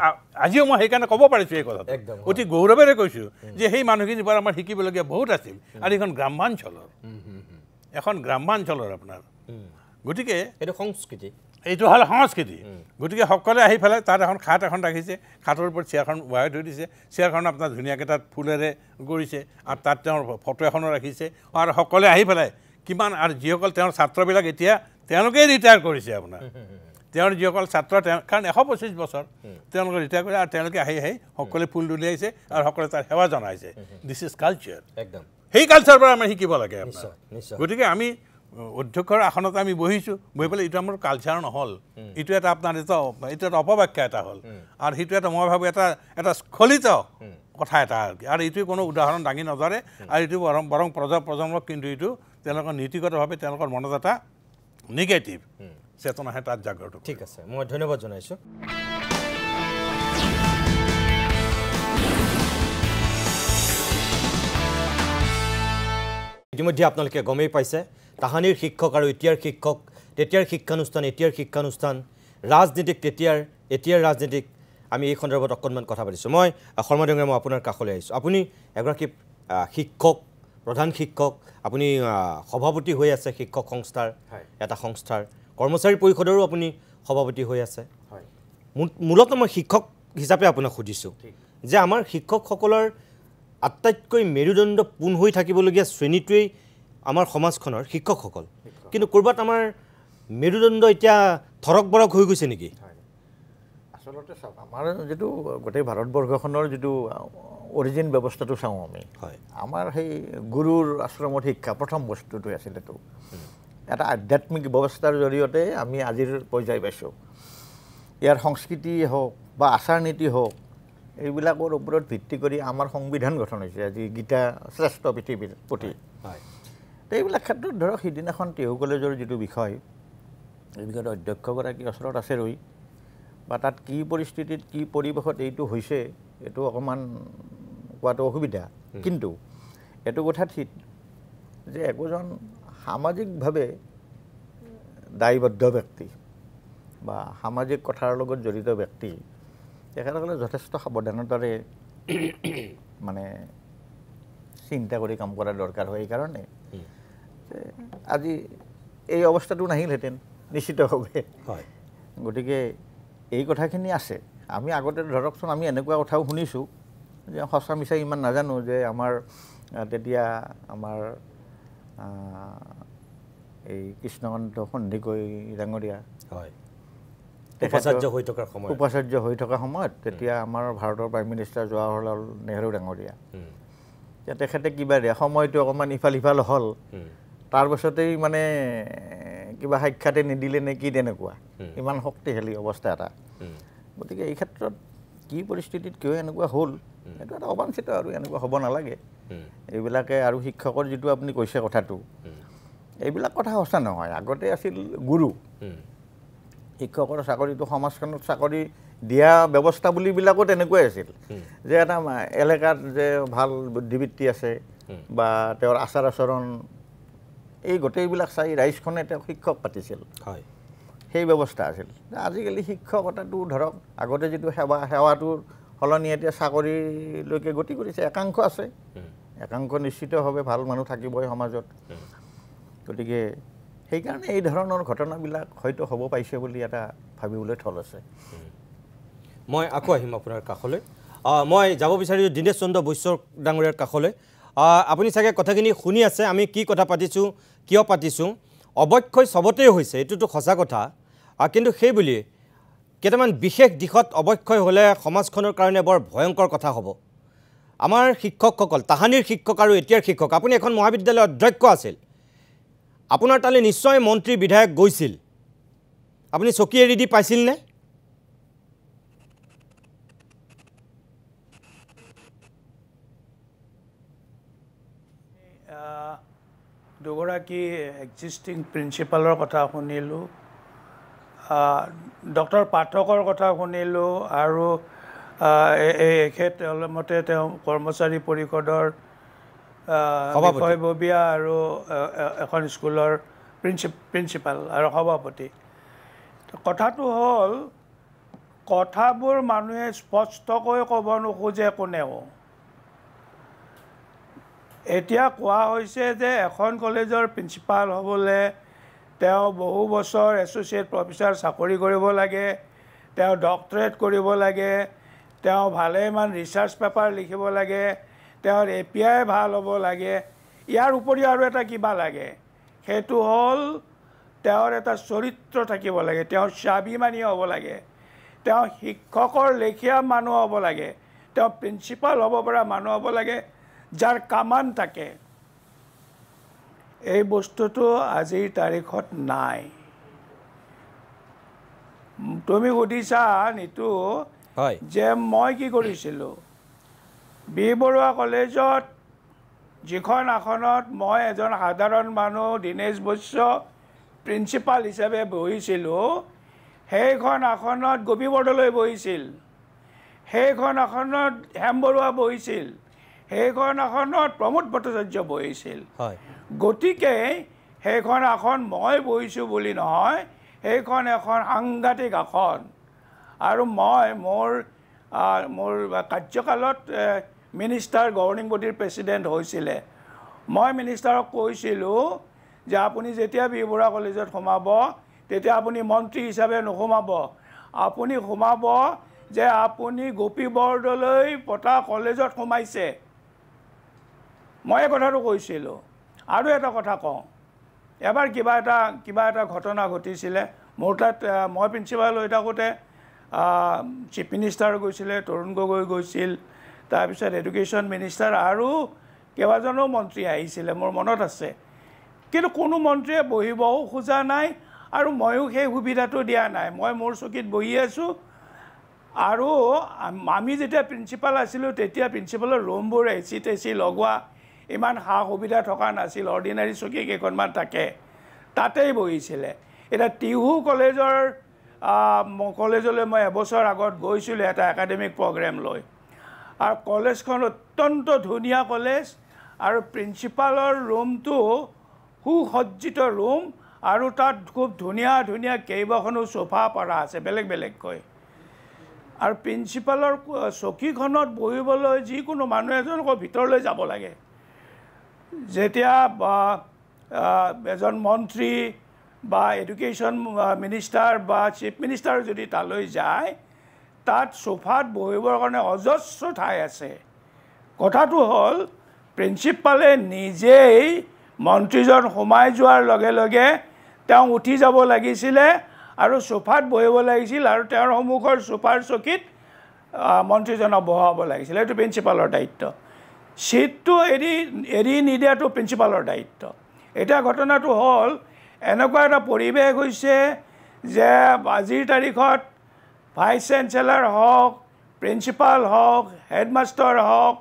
[SPEAKER 5] আজিও মই সেইকাৰণে ক'ব পাৰিছোঁ এই কথাটো অতি গৌৰৱেৰে কৈছোঁ যে সেই মানুহখিনিৰ পৰা আমাৰ শিকিবলগীয়া বহুত আছিল আৰু এইখন গ্ৰাম্যাঞ্চলৰ আপোনাৰ গতিকে এইটো হ'ল সংস্কৃতি গতিকে সকলোৱে আহি পেলাই তাত এখন খাট এখন ৰাখিছে খাটৰ ওপৰত চেয়াৰখন বহাই থৈ দিছে চেয়াৰখন আপোনাৰ ধুনীয়াকৈ তাত ফুলেৰে কৰিছে আৰু তাত তেওঁৰ ফটো এখনো ৰাখিছে আৰু সকলোৱে আহি পেলাই কিমান আৰু যিসকল তেওঁৰ ছাত্ৰবিলাক এতিয়া তেওঁলোকেই ৰিটায়াৰ কৰিছে আপোনাৰ তেওঁৰ যিসকল ছাত্ৰ কাৰণ 125 বছৰ তেওঁলোকে ৰিটায়াৰ কৰিছে আৰু তেওঁলোকে আহি সকলোৱে ফুল দলিয়াইছে আৰু সকলোৱে তাৰ সেৱা জনাইছে দিছ ইজ কালচাৰ একদম সেই কালচাৰৰ পৰা আমি শিকিব লাগে আপোনাৰ গতিকে আমি অধ্যক্ষৰ আসনত আমি বহিছোঁ বহি পেলাই এইটো আমাৰ কালচাৰ নহ'ল এইটো এটা আপোনাৰ এইটো এটা অপব্যাখ্যা এটা হ'ল আৰু সেইটো এটা মই ভাবোঁ এটা স্খলিত কথা এটা আৰু এইটোৱে কোনো উদাহৰণ দাঙি নধৰে আৰু এইটো বৰং প্ৰজন্মক কিন্তু এইটো তেওঁলোকৰ নীতিগতভাৱে তেওঁলোকৰ মনত এটা নিগেটিভ চেতনাহে তাত জাগ্ৰত
[SPEAKER 1] ঠিক আছে মই ধন্যবাদ জনাইছোঁ ইতিমধ্যে আপোনালোকে গমেই পাইছে তাহানিৰ শিক্ষক আৰু এতিয়াৰ শিক্ষক, তেতিয়াৰ শিক্ষানুষ্ঠান এতিয়াৰ শিক্ষানুষ্ঠান, ৰাজনীতিক তেতিয়াৰ এতিয়াৰ ৰাজনীতিক। আমি এই সন্দৰ্ভত অকণমান কথা পাতিছোঁ। মই শৰ্মা ডাঙৰীয়া, মই আপোনাৰ কাষলৈ আহিছোঁ। আপুনি এগৰাকী শিক্ষক, প্ৰধান শিক্ষক, আপুনি সভাপতি হৈ আছে শিক্ষক সংস্থাৰ, এটা সংস্থাৰ কৰ্মচাৰী পৰিষদৰো আপুনি সভাপতি হৈ আছে। মূলতঃ মই শিক্ষক হিচাপে আপোনাক সুধিছোঁ যে আমাৰ শিক্ষকসকলৰ আটাইতকৈ মেৰুদণ্ড পোন হৈ থাকিবলগীয়া শ্ৰেণীটোৱেই আমাৰ সমাজখনৰ শিক্ষকসকল, কিন্তু ক'ৰবাত আমাৰ মেৰুদণ্ড এতিয়া থৰক বৰক হৈ গৈছে নেকি?
[SPEAKER 6] আচলতে চাওক, আমাৰ যিটো গোটেই ভাৰতবৰ্ষখনৰ যিটো অৰিজিন ব্যৱস্থাটো চাওঁ আমি, আমাৰ সেই গুৰুৰ আশ্ৰমত শিক্ষা প্ৰথম বস্তুটো আছিলেতো এটা আধ্যাত্মিক ব্যৱস্থাৰ জৰিয়তে আমি আজিৰ পৰ্যায় পাইছোঁ। ইয়াৰ সংস্কৃতি হওক বা আচাৰ নীতি হওক, এইবিলাকৰ ওপৰত ভিত্তি কৰি আমাৰ সংবিধান গঠন হৈছে আজি গীতা শ্ৰেষ্ঠ পৃথিৱীৰ প্ৰতি। তো এইবিলাক ক্ষেত্ৰত ধৰক সিদিনাখন টিহু কলেজৰ যিটো বিষয়, এই বিষয়ত অধ্যক্ষগৰাকী ওচৰত আছে ৰৈ, বা তাত কি পৰিস্থিতিত কি পৰিৱেশত এইটো হৈছে এইটো অকণমান কোৱাটো অসুবিধা। কিন্তু এইটো কথা ঠিক যে একোজন সামাজিকভাৱে দায়বদ্ধ ব্যক্তি বা সামাজিক কথাৰ লগত জড়িত ব্যক্তি, তেখেতসকলে যথেষ্ট সাৱধানতাৰে মানে চিন্তা কৰি কাম কৰা দৰকাৰ হয়। এইকাৰণে আজি এই অৱস্থাটো নাহিলহেঁতেন নিশ্চিতভাৱে। গতিকে এই কথাখিনি আছে। আমি আগতে ধৰকচোন আমি এনেকুৱা কথাও শুনিছোঁ যে সঁচা মিছা ইমান নাজানো যে আমাৰ তেতিয়া আমাৰ এই কৃষ্ণকান্ত সন্দিকৈ ডাঙৰীয়া উপাচাৰ্য হৈ থকা সময়ত তেতিয়া আমাৰ ভাৰতৰ প্ৰাইম মিনিষ্টাৰ জৱাহৰলাল নেহৰু ডাঙৰীয়া, তেখেতে কিবা সময়টো অকণমান ইফাল সিফাল হ'ল, তাৰপাছতেই মানে কিবা সাক্ষাতে নিদিলে নে কি তেনেকুৱা, ইমান শক্তিশালী অৱস্থা এটা। গতিকে এই ক্ষেত্ৰত কি পৰিস্থিতিত কিয় এনেকুৱা হ'ল এইটো এটা অবাঞ্ছিত আৰু এনেকুৱা হ'ব নালাগে। এইবিলাকে আৰু শিক্ষকৰ যিটো আপুনি কৈছে কথাটো, এইবিলাক কথা সঁচা নহয়। আগতে আছিল গুৰু, শিক্ষকৰ চাকৰিটো সমাজখনত চাকৰি দিয়া ব্যৱস্থা বুলিবিলাকো তেনেকুৱাই আছিল যে এটা এলেকাত যে ভাল বুদ্ধিবৃত্তি আছে বা তেওঁৰ আচাৰ আচৰণ, এই গোটেইবিলাক চাই ৰাইজখনে তেওঁক শিক্ষক পাতিছিল, সেই ব্যৱস্থা আছিল। আজিকালি শিক্ষকতাটো ধৰক আগতে যিটো সেৱাটোৰ সলনি এতিয়া চাকৰিলৈকে গতি কৰিছে। একাংশ আছে, একাংশ নিশ্চিতভাৱে ভাল মানুহ থাকিবই সমাজত। গতিকে সেইকাৰণে এই ধৰণৰ ঘটনাবিলাক হয়তো হ'ব পাইছে বুলি এটা ভাবিবলৈ থল আছে।
[SPEAKER 1] মই আকৌ আহিম আপোনাৰ কাষলৈ। মই যাব বিচাৰিছোঁ দীনেশ চন্দ্ৰ বৈশ্য ডাঙৰীয়াৰ কাষলৈ। আপুনি চাগে কথাখিনি শুনি আছে, আমি কি কথা পাতিছোঁ, কিয় পাতিছোঁ। অৱক্ষয় চবতেই হৈছে, এইটোতো সঁচা কথা, কিন্তু সেইবুলি কেইটামান বিশেষ দিশত অৱক্ষয় হ'লে সমাজখনৰ কাৰণে বৰ ভয়ংকৰ কথা হ'ব। আমাৰ শিক্ষকসকল, তাহানিৰ শিক্ষক আৰু এতিয়াৰ শিক্ষক, আপুনি এখন মহাবিদ্যালয়ৰ অধ্যক্ষ আছিল, আপোনাৰ তালৈ নিশ্চয় মন্ত্ৰী বিধায়ক গৈছিল, আপুনি চকী এৰি দি পাইছিলনে?
[SPEAKER 7] দুগৰাকী এক্সিষ্টিং প্ৰিন্সিপালৰ কথা শুনিলোঁ, ডক্টৰ পাঠকৰ কথা শুনিলোঁ, আৰু মতে তেওঁ কৰ্মচাৰী পৰিষদৰ বিষয়ববীয়া আৰু এখন স্কুলৰ প্ৰিন্সিপাল আৰু সভাপতি। কথাটো হ'ল, কথাবোৰ মানুহে স্পষ্টকৈ ক'ব নোখোজে কোনেও। এতিয়া কোৱা হৈছে যে এখন কলেজৰ প্ৰিন্সিপাল হ'বলৈ তেওঁ বহু বছৰ এছ'চিয়েট প্ৰফেচাৰ চাকৰি কৰিব লাগে, তেওঁ ডক্টৰেট কৰিব লাগে, তেওঁ ভালেমান ৰিচাৰ্চ পেপাৰ লিখিব লাগে, তেওঁৰ API ভাল হ'ব লাগে, ইয়াৰ উপৰিও আৰু এটা কিবা লাগে, সেইটো হ'ল তেওঁৰ এটা চৰিত্ৰ থাকিব লাগে, তেওঁ স্বাভিমানী হ'ব লাগে, তেওঁ শিক্ষকৰ লেখীয়া মানুহ হ'ব লাগে, তেওঁ প্ৰিন্সিপাল হ'ব পৰা মানুহ হ'ব লাগে যাৰ কামান থাকে। এই বস্তুটো আজিৰ তাৰিখত নাই। তুমি সুধিছা নিতু যে মই কি কৰিছিলোঁ। বি বৰুৱা কলেজত যিখন আসনত মই এজন সাধাৰণ মানুহ দীনেশ বৈশ্য প্ৰিন্সিপাল হিচাপে বহিছিলোঁ, সেইখন আসনত গোপী বৰদলৈ বহিছিল, সেইখন আসনত হেম বৰুৱা বহিছিল, সেইখন আসনত প্ৰমোদ ভট্টাচাৰ্য বহিছিল
[SPEAKER 1] হয়
[SPEAKER 7] গতিকে সেইখন আসন মই বহিছোঁ বুলি নহয় সেইখন এখন সাংঘাতিক আসন আৰু মই মোৰ কাৰ্যকালত মিনিষ্টাৰ গভৰ্ণিং বডিৰ প্ৰেচিডেণ্ট হৈছিলে মই মিনিষ্টাৰক কৈছিলোঁ যে আপুনি যেতিয়া বি বৰুৱা কলেজত সোমাব তেতিয়া আপুনি মন্ত্ৰী হিচাপে নোসোমাব আপুনি সোমাব যে আপুনি গোপী বৰদলৈ পতা কলেজত সোমাইছে মই এই কথাটো কৈছিলোঁ আৰু এটা কথা কওঁ এবাৰ কিবা এটা ঘটনা ঘটিছিলে মোৰ তাত মই প্ৰিন্সিপাল হৈ থাকোঁতে চিফ মিনিষ্টাৰ গৈছিলে তৰুণ গগৈ গৈছিল তাৰপিছত এডুকেশ্যন মিনিষ্টাৰ আৰু কেইবাজনো মন্ত্ৰী আহিছিলে মোৰ মনত আছে কিন্তু কোনো মন্ত্ৰীয়ে বহিবও খোজা নাই আৰু ময়ো সেই সুবিধাটো দিয়া নাই মই মোৰ চকীত বহি আছোঁ আৰু আমি যেতিয়া প্ৰিন্সিপাল আছিলোঁ তেতিয়া প্ৰিন্সিপালৰ ৰুমবোৰ এচি টেচি লগোৱা ইমান সা সুবিধা থকা নাছিল অৰ্ডিনাৰী চকী কেইখনমান থাকে তাতেই বহিছিলে এতিয়া টিহু কলেজলৈ মই এবছৰ আগত গৈছিলোঁ এটা একাডেমিক প্ৰগ্ৰেম লৈ আৰু কলেজখন অত্যন্ত ধুনীয়া কলেজ আৰু প্ৰিন্সিপালৰ ৰুমটো সুসজ্জিত ৰুম আৰু তাত খুব ধুনীয়া ধুনীয়া কেইবাখনো সোফা পৰা আছে বেলেগ বেলেগকৈ আৰু প্ৰিন্সিপালৰ চকীখনত বহিবলৈ যিকোনো মানুহ এজনক ভিতৰলৈ যাব লাগে যেতিয়া এজন মন্ত্ৰী বা এডুকেশ্যন মিনিষ্টাৰ বা চিফ মিনিষ্টাৰ যদি তালৈ যায় তাত সোফাত বহিবৰ কাৰণে অজস্ৰ ঠাই আছে কথাটো হ'ল প্ৰিন্সিপালে নিজেই মন্ত্ৰীজন সোমাই যোৱাৰ লগে লগে তেওঁ উঠি যাব লাগিছিলে আৰু সোফাত বহিব লাগিছিল আৰু তেওঁৰ সন্মুখৰ সোফাৰ চকীত মন্ত্ৰীজনক বহাব লাগিছিল এইটো প্ৰিন্সিপালৰ দায়িত্ব চিটটো এৰি নিদিয়াটো প্ৰিন্সিপালৰ দায়িত্ব এতিয়া ঘটনাটো হ'ল এনেকুৱা এটা পৰিৱেশ হৈছে যে আজিৰ তাৰিখত ভাইচ চেঞ্চেলাৰ হওক প্ৰিন্সিপাল হওক হেডমাষ্টাৰ হওক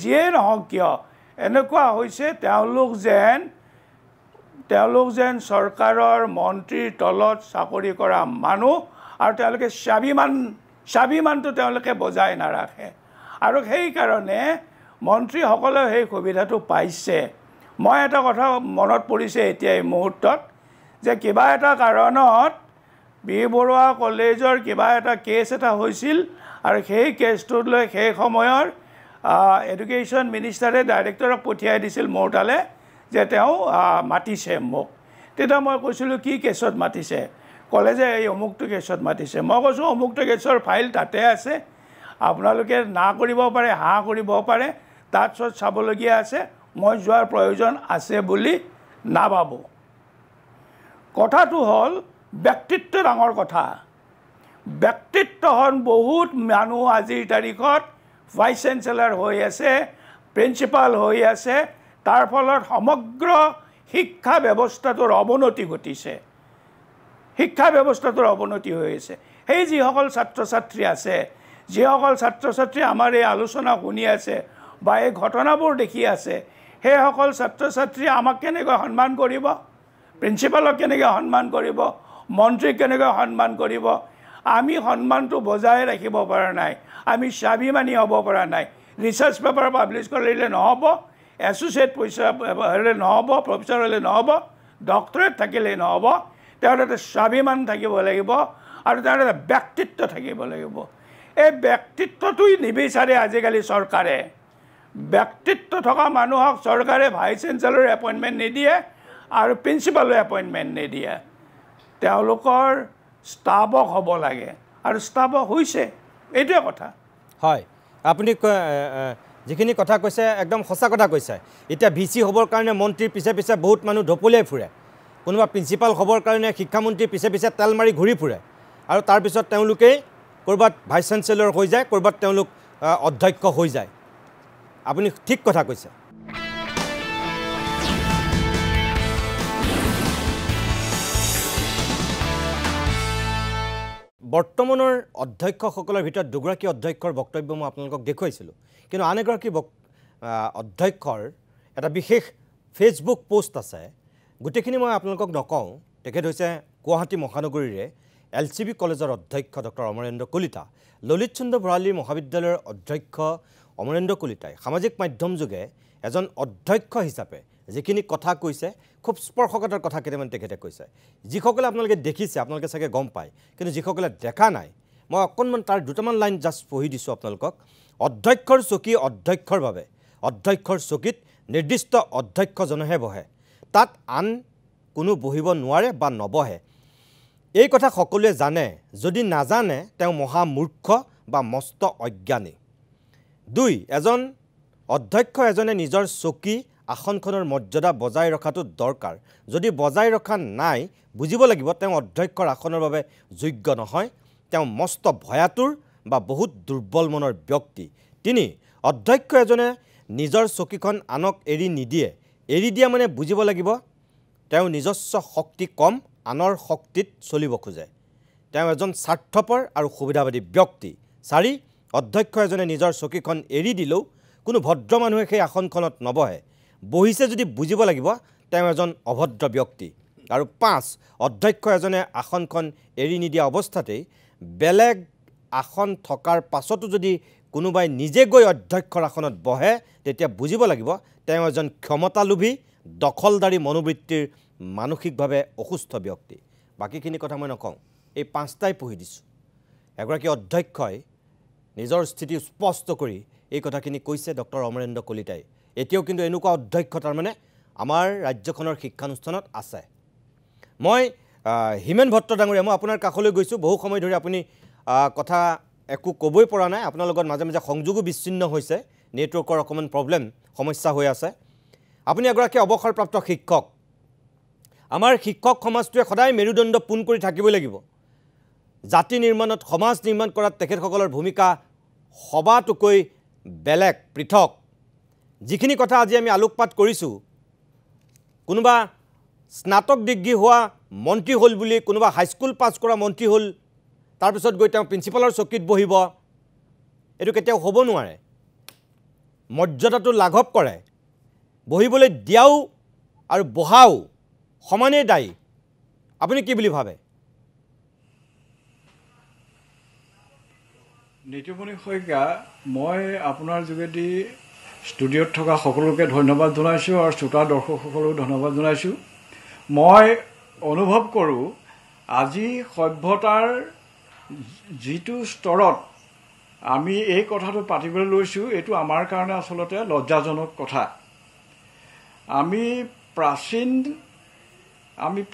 [SPEAKER 7] যিয়েই নহওক কিয় এনেকুৱা হৈছে তেওঁলোক যেন চৰকাৰৰ মন্ত্ৰীৰ তলত চাকৰি কৰা মানুহ আৰু তেওঁলোকে স্বাভিমানটো তেওঁলোকে বজাই নাৰাখে আৰু সেইকাৰণে মন্ত্ৰীসকলে সেই সুবিধাটো পাইছে মই এটা কথা মনত পৰিছে এতিয়া এই মুহূৰ্তত যে কিবা এটা কাৰণত বি বৰুৱা কলেজৰ কিবা এটা কেছ এটা হৈছিল আৰু সেই কেছটোত লৈ সেই সময়ৰ এডুকেশ্যন মিনিষ্টাৰে ডাইৰেক্টৰক পঠিয়াই দিছিল মোৰ তালৈ যে তেওঁ মাতিছে মোক তেতিয়া মই কৈছিলোঁ কি কেছত মাতিছে ক'লে যে এই অমুকটো কেছত মাতিছে মই কৈছোঁ অমুকটো কেছৰ ফাইল তাতে আছে আপোনালোকে না কৰিব পাৰে হাঁ কৰিব পাৰে তাত চাবলগীয়া আছে মই যোৱাৰ প্ৰয়োজন আছে বুলি নাভাবোঁ কথাটো হ'ল ব্যক্তিত্ব ডাঙৰ কথা ব্যক্তিত্বহীন বহুত মানুহ আজিৰ তাৰিখত ভাইচ চেঞ্চেলাৰ হৈ আছে প্ৰিন্সিপাল হৈ আছে তাৰ ফলত সমগ্ৰ শিক্ষা ব্যৱস্থাটোৰ অৱনতি ঘটিছে শিক্ষা ব্যৱস্থাটোৰ অৱনতি হৈ আছে সেই যিসকল ছাত্ৰ ছাত্ৰী আছে যিসকল ছাত্ৰ ছাত্ৰী আমাৰ এই আলোচনা শুনি আছে বা এই ঘটনাবোৰ দেখি আছে সেইসকল ছাত্ৰ ছাত্ৰী আমাক কেনেকৈ সন্মান কৰিব প্ৰিন্সিপালক কেনেকৈ সন্মান কৰিব মন্ত্ৰীক কেনেকৈ সন্মান কৰিব আমি সন্মানটো বজাই ৰাখিব পৰা নাই আমি স্বাভিমানী হ'ব পৰা নাই ৰিচাৰ্চ পেপাৰ পাব্লিছ কৰিলে নহ'ব এছ'চিয়েট হ'লে নহ'ব প্ৰফেচৰ হ'লে নহ'ব ডক্টৰেট থাকিলেই নহ'ব তেওঁৰ এটা স্বাভিমান থাকিব লাগিব আৰু তেওঁৰ এটা ব্যক্তিত্ব থাকিব লাগিব এই ব্যক্তিত্বটোই নিবিচাৰে আজিকালি চৰকাৰে ব্যক্তিত্ব থকা মানুহক চৰকাৰে ভাইচ চেঞ্চেলৰ এপইণ্টমেণ্ট নিদিয়ে আৰু প্ৰিন্সিপালৰ এপইণ্টমেণ্ট নিদিয়ে তেওঁলোকৰ ষ্টাফক হ'ব লাগে আৰু ষ্টাফক হৈছে এইটোৱে কথা
[SPEAKER 1] হয় আপুনি যিখিনি কথা কৈছে একদম সঁচা কথা কৈছে এতিয়া VC হ'বৰ কাৰণে মন্ত্ৰীৰ পিছে পিছে বহুত মানুহ ঢপলিয়াই ফুৰে কোনোবা প্ৰিন্সিপাল হ'বৰ কাৰণে শিক্ষামন্ত্ৰীৰ পিছে পিছে তেল মাৰি ঘূৰি ফুৰে আৰু তাৰপিছত তেওঁলোকেই ক'ৰবাত ভাইচ চেঞ্চেলৰ হৈ যায় ক'ৰবাত তেওঁলোক অধ্যক্ষ হৈ যায় আপুনি ঠিক কথা কৈছে বৰ্তমানৰ অধ্যক্ষসকলৰ ভিতৰত দুগৰাকী অধ্যক্ষৰ বক্তব্য মই আপোনালোকক দেখুৱাইছিলোঁ কিন্তু আন এগৰাকী অধ্যক্ষৰ এটা বিশেষ ফেচবুক পোষ্ট আছে গোটেইখিনি মই আপোনালোকক নকওঁ তেখেত হৈছে গুৱাহাটী মহানগৰীৰে LCB কলেজৰ অধ্যক্ষ ডক্টৰ অমৰেন্দ্ৰ কলিতা ললিত চন্দ্ৰ ভৰালী মহাবিদ্যালয়ৰ অধ্যক্ষ অমৰেন্দ্ৰ কলিতাই সামাজিক মাধ্যম যোগে এজন অধ্যক্ষ হিচাপে যিখিনি কথা কৈছে খুব স্পৰ্শকাতৰ কথা কেইটামান তেখেতে কৈছে যিসকলে আপোনালোকে দেখিছে আপোনালোকে চাগে গম পায় কিন্তু যিসকলে দেখা নাই মই অকণমান তাৰ দুটামান লাইন জাষ্ট পঢ়ি দিছোঁ আপোনালোকক অধ্যক্ষৰ চকী অধ্যক্ষৰ বাবে অধ্যক্ষৰ চকীত নিৰ্দিষ্ট অধ্যক্ষজনহে বহে তাত আন কোনো বহিব নোৱাৰে বা নবহে এই কথা সকলোৱে জানে যদি নাজানে তেওঁ মহামূৰ্খ বা মস্ত অজ্ঞানী 2 এজন অধ্যক্ষ এজনে নিজৰ চকী আসনখনৰ মৰ্যাদা বজাই ৰখাটো দৰকাৰ যদি বজাই ৰখা নাই বুজিব লাগিব তেওঁ অধ্যক্ষৰ আসনৰ বাবে যোগ্য নহয় তেওঁ মস্ত ভয়াতুৰ বা বহুত দুৰ্বল মনৰ ব্যক্তি 3 অধ্যক্ষ এজনে নিজৰ চকীখন আনক এৰি নিদিয়ে এৰি দিয়া মানে বুজিব লাগিব তেওঁ নিজস্ব শক্তি কম আনৰ শক্তিত চলিব খোজে তেওঁ এজন স্বাৰ্থপৰ আৰু সুবিধাবাদী ব্যক্তি 4 অধ্যক্ষ এজনে নিজৰ চকীখন এৰি দিলেও কোনো ভদ্ৰ মানুহে সেই আসনখনত নবহে বহিছে যদি বুজিব লাগিব তেওঁ এজন অভদ্ৰ ব্যক্তি আৰু 5 অধ্যক্ষ এজনে আসনখন এৰি নিদিয়া অৱস্থাতেই বেলেগ আসন থকাৰ পাছতো যদি কোনোবাই নিজে গৈ অধ্যক্ষৰ আসনত বহে তেতিয়া বুজিব লাগিব তেওঁ এজন ক্ষমতালোভী দখলদাৰী মনোবৃত্তিৰ মানসিকভাৱে অসুস্থ ব্যক্তি বাকিখিনি কথা মই নকওঁ এই 5টাই পঢ়ি দিছোঁ এগৰাকী অধ্যক্ষই নিজৰ স্থিতি স্পষ্ট কৰি এই কথাখিনি কৈছে ডক্টৰ অমৰেন্দ্ৰ কলিতাই এতিয়াও কিন্তু এনেকুৱা অধ্যক্ষ তাৰমানে আমাৰ ৰাজ্যখনৰ শিক্ষানুষ্ঠানত আছে মই হিমেন ভট্ট ডাঙৰীয়া মই আপোনাৰ কাষলৈ গৈছোঁ বহু সময় ধৰি আপুনি কথা একো ক'বই পৰা নাই আপোনাৰ লগত মাজে মাজে সংযোগো বিচ্ছিন্ন হৈছে নেটৱৰ্কৰ অকণমান প্ৰব্লেম সমস্যা হৈ আছে আপুনি এগৰাকী অৱসৰপ্ৰাপ্ত শিক্ষক আমাৰ শিক্ষক সমাজটোৱে সদায় মেৰুদণ্ড পোন কৰি থাকিব লাগিব জাতি নিৰ্মাণত সমাজ নিৰ্মাণ কৰাত তেখেতসকলৰ ভূমিকা সবাতোকৈ বেলেগ পৃথক যিখিনি কথা আজি আমি আলোকপাত কৰিছোঁ কোনোবা স্নাতক ডিগ্ৰী হোৱা মন্ত্ৰী হ'ল বুলি কোনোবা হাইস্কুল পাছ কৰা মন্ত্ৰী হ'ল তাৰপিছত গৈ তেওঁ প্ৰিন্সিপালৰ চকীত বহিব এইটো কেতিয়াও হ'ব নোৱাৰে মৰ্যাদাটো লাঘৱ কৰে বহিবলৈ দিয়াও আৰু বহাও সমানেই দায়ী আপুনি কি বুলি ভাবে
[SPEAKER 2] নীতিমণি শইকীয়া মই আপোনাৰ যোগেদি ষ্টুডিঅ'ত থকা সকলোকে ধন্যবাদ জনাইছোঁ আৰু শ্ৰোতা দৰ্শকসকলকো ধন্যবাদ জনাইছোঁ মই অনুভৱ কৰোঁ আজি সভ্যতাৰ যিটো স্তৰত আমি এই কথাটো পাতিবলৈ লৈছোঁ এইটো আমাৰ কাৰণে আচলতে লজ্জাজনক কথা আমি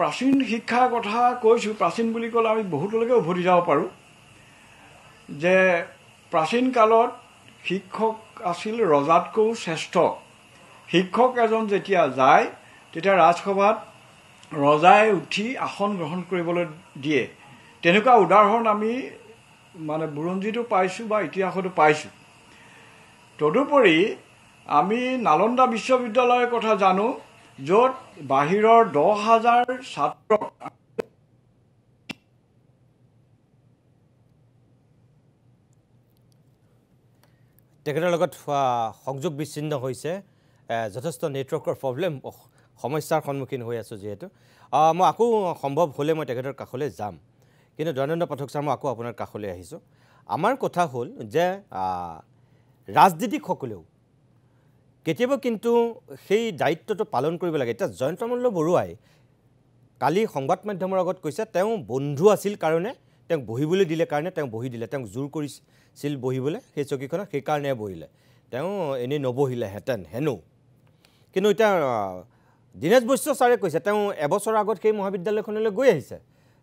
[SPEAKER 2] প্ৰাচীন শিক্ষাৰ কথা কৈছোঁ প্ৰাচীন বুলি ক'লে আমি বহুতলৈকে উভতি যাব পাৰোঁ যে প্ৰাচীন কালত শিক্ষক আছিল ৰজাতকৈও শ্ৰেষ্ঠ শিক্ষক এজন যেতিয়া যায় তেতিয়া ৰাজসভাত ৰজাই উঠি আসন গ্ৰহণ কৰিবলৈ দিয়ে তেনেকুৱা উদাহৰণ আমি মানে বুৰঞ্জীতো পাইছোঁ বা ইতিহাসতো পাইছোঁ তদুপৰি আমি নালন্দা বিশ্ববিদ্যালয়ৰ কথা জানো য'ত বাহিৰৰ 10,000 ছাত্ৰক
[SPEAKER 1] তেখেতৰ লগত সংযোগ বিচ্ছিন্ন হৈছে যথেষ্ট নেটৱৰ্কৰ প্ৰব্লেম সমস্যাৰ সন্মুখীন হৈ আছোঁ যিহেতু মই আকৌ সম্ভৱ হ'লে মই তেখেতৰ কাষলৈ যাম কিন্তু দয়ানন্দ পাঠক ছাৰ মই আকৌ আপোনাৰ কাষলৈ আহিছোঁ আমাৰ কথা হ'ল যে ৰাজনীতিকসকলেও কেতিয়াবা কিন্তু সেই দায়িত্বটো পালন কৰিব লাগে এতিয়া জয়ন্তমল্ল বৰুৱাই কালি সংবাদ মাধ্যমৰ আগত কৈছে তেওঁ বন্ধু আছিল কাৰণে তেওঁক বহিবলৈ দিলে কাৰণে তেওঁ বহি দিলে তেওঁক জোৰ কৰিছিল বহিবলৈ সেই চকীখনত সেইকাৰণে বহিলে তেওঁ এনেই নবহিলেহেঁতেন হেনো কিন্তু এতিয়া দীনেশ বৈশ্য ছাৰে কৈছে তেওঁ এবছৰ আগত সেই মহাবিদ্যালয়খনলৈ গৈ আহিছে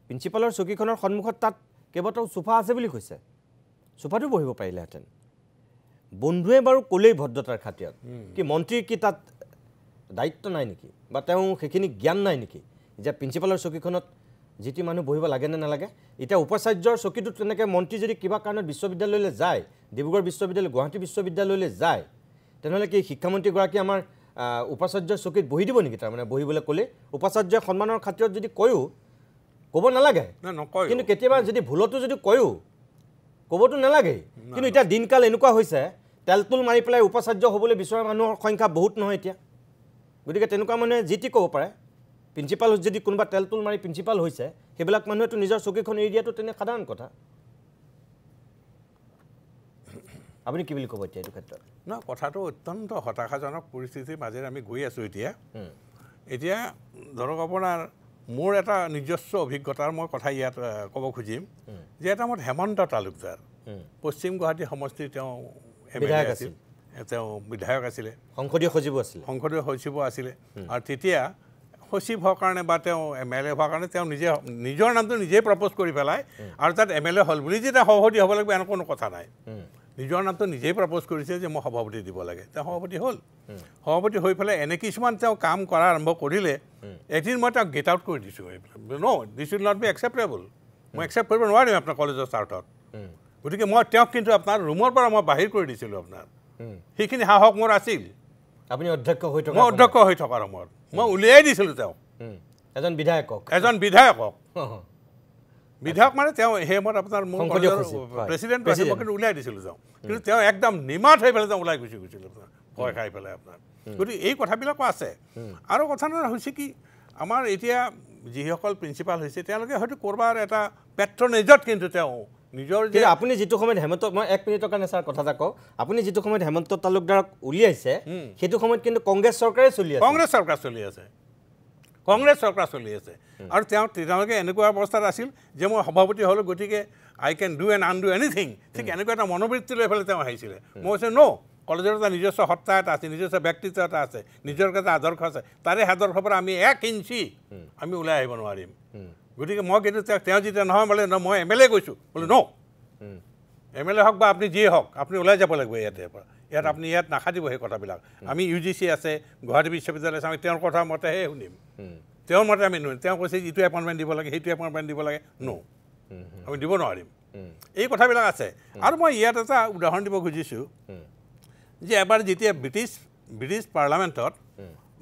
[SPEAKER 1] প্ৰিন্সিপালৰ চকীখনৰ সন্মুখত তাত কেইবাটাও সোফা আছে বুলি কৈছে সোফাটো বহিব পাৰিলেহেঁতেন বন্ধুৱে বাৰু ক'লেই ভদ্ৰতাৰ খাতিৰত কি মন্ত্ৰীৰ কি তাত দায়িত্ব নাই নেকি বা তেওঁ সেইখিনি জ্ঞান নাই নেকি যে প্ৰিন্সিপালৰ চকীখনত যিটি মানুহ বহিব লাগে নে নালাগে এতিয়া উপাচাৰ্যৰ চকীটোত তেনেকৈ মন্ত্ৰী যদি কিবা কাৰণত বিশ্ববিদ্যালয়লৈ যায় ডিব্ৰুগড় বিশ্ববিদ্যালয় গুৱাহাটী বিশ্ববিদ্যালয়লৈ যায় তেনেহ'লে কি শিক্ষামন্ত্ৰীগৰাকী আমাৰ উপাচাৰ্যৰ চকীত বহি দিব নেকি তাৰমানে বহিবলৈ ক'লে উপাচাৰ্যৰ সন্মানৰ খাতিৰত যদি কয়ো ক'ব নালাগে কিন্তু কেতিয়াবা যদি ভুলতো যদি কয়ো ক'বতো নালাগেই কিন্তু এতিয়া দিনকাল এনেকুৱা হৈছে তেলতুল মাৰি পেলাই উপাচাৰ্য হ'বলৈ বিচৰা মানুহৰ সংখ্যা বহুত নহয় এতিয়া গতিকে তেনেকুৱা মানুহে যি টি ক'ব পাৰে প্ৰিন্সিপাল যদি কোনোবা তেলতুল মাৰি প্ৰিন্সিপাল হৈছে সেইবিলাক মানুহেতো নিজৰ চকীখন এৰি দিয়াটো তেনে সাধাৰণ কথা আপুনি কি বুলি ক'ব এতিয়া এইটো ক্ষেত্ৰত
[SPEAKER 5] নহয় কথাটো অত্যন্ত হতাশাজনক পৰিস্থিতিৰ মাজেৰে আমি গৈ আছোঁ এতিয়া ধৰক আপোনাৰ মোৰ এটা নিজস্ব অভিজ্ঞতাৰ মই কথা ইয়াত ক'ব খুজিম যে এটা মোৰ হেমন্ত তালুকদাৰ পশ্চিম গুৱাহাটী সমষ্টিৰ তেওঁ
[SPEAKER 1] বিধায়ক আছিল
[SPEAKER 5] তেওঁ বিধায়ক আছিলে
[SPEAKER 1] সংসদীয় সচিব
[SPEAKER 5] আছিলে আৰু তেতিয়া সচিব হোৱাৰ কাৰণে বা তেওঁ MLA হোৱাৰ কাৰণে তেওঁ নিজৰ নামটো নিজেই প্ৰপ'জ কৰি পেলাই আৰু তাত MLA হ'ল বুলি যে তেওঁ সভাপতি হ'ব লাগিব এনেকুৱা কোনো কথা নাই নিজৰ নামটো নিজেই প্ৰপ'জ কৰিছে যে মই সভাপতি দিব লাগে তেওঁ সভাপতি হ'ল সভাপতি হৈ পেলাই এনে কিছুমান তেওঁ কাম কৰা আৰম্ভ কৰিলে এদিন মই তেওঁক গেট আউট কৰি দিছোঁ this will not be acceptable মই একচেপ্ট কৰিব নোৱাৰিম আপোনাৰ কলেজৰ চাৰ্টত গতিকে মই তেওঁক কিন্তু আপোনাৰ ৰুমৰ পৰা মই বাহিৰ কৰি দিছিলোঁ আপোনাৰ সেইখিনি সাহস মোৰ আছিল
[SPEAKER 1] আপুনি অধ্যক্ষ হৈ থকা
[SPEAKER 5] মই অধ্যক্ষ হৈ থকাৰ সময়ত মই উলিয়াই দিছিলোঁ তেওঁক
[SPEAKER 1] এজন বিধায়কক
[SPEAKER 5] বিধায়ক মানে তেওঁ সেই সময়ত আপোনাৰ মোৰ প্ৰেচিডেণ্ট কিন্তু উলিয়াই দিছিলোঁ তেওঁ কিন্তু তেওঁ একদম নিমাত হৈ পেলাই তেওঁ ওলাই গুচি গৈছিল আপোনাৰ ভয় খাই পেলাই আপোনাৰ গতিকে এই কথাবিলাকো আছে আৰু কথা হৈছে কি আমাৰ এতিয়া যিসকল প্ৰিন্সিপাল হৈছে তেওঁলোকে হয়তো ক'ৰবাৰ এটা পেট্ৰনেজত কিন্তু তেওঁ নিজৰ যে
[SPEAKER 1] আপুনি যিটো সময়ত হেমন্ত মই 1 মিনিটৰ কাৰণে ছাৰ কথা এটা কওঁ আপুনি যিটো সময়ত হেমন্ত তালুকদাৰক উলিয়াইছে সেইটো সময়ত কিন্তু কংগ্ৰেছ চৰকাৰে চলি আছে আৰু তেওঁলোকে এনেকুৱা অৱস্থাত আছিল যে মই সভাপতি হ'লোঁ গতিকে I can do and undo anything ঠিক এনেকুৱা এটা মনোবৃত্তি লৈ পেলাই তেওঁ আহিছিলে মই কৈছোঁ ন কলেজৰ এটা নিজস্ব সত্তা এটা আছে নিজস্ব ব্যক্তিত্ব এটা আছে নিজৰ এটা আদৰ্শ আছে তাৰে আদৰ্শৰ পৰা আমি 1 ইঞ্চি আমি ওলাই আহিব নোৱাৰিম গতিকে মই কিন্তু তেওঁ যেতিয়া নহয় বোলে মই MLA কৈছোঁ বোলে ন MLA হওক বা আপুনি যিয়ে হওক আপুনি ওলাই যাব লাগিব ইয়াত আপুনি ইয়াত নাখাটিব সেই কথাবিলাক আমি UGC আছে গুৱাহাটী বিশ্ববিদ্যালয় আছে আমি তেওঁৰ কথা মতেহে শুনিম তেওঁৰ মতে আমি নুশুনিম তেওঁ কৈছে ইটো এপইণ্টমেণ্ট দিব লাগে সেইটো এপইণ্টমেণ্ট দিব লাগে আমি দিব নোৱাৰিম এই কথাবিলাক আছে আৰু মই ইয়াত এটা উদাহৰণ দিব খুজিছোঁ যে এবাৰ যেতিয়া ব্ৰিটিছ পাৰ্লামেণ্টত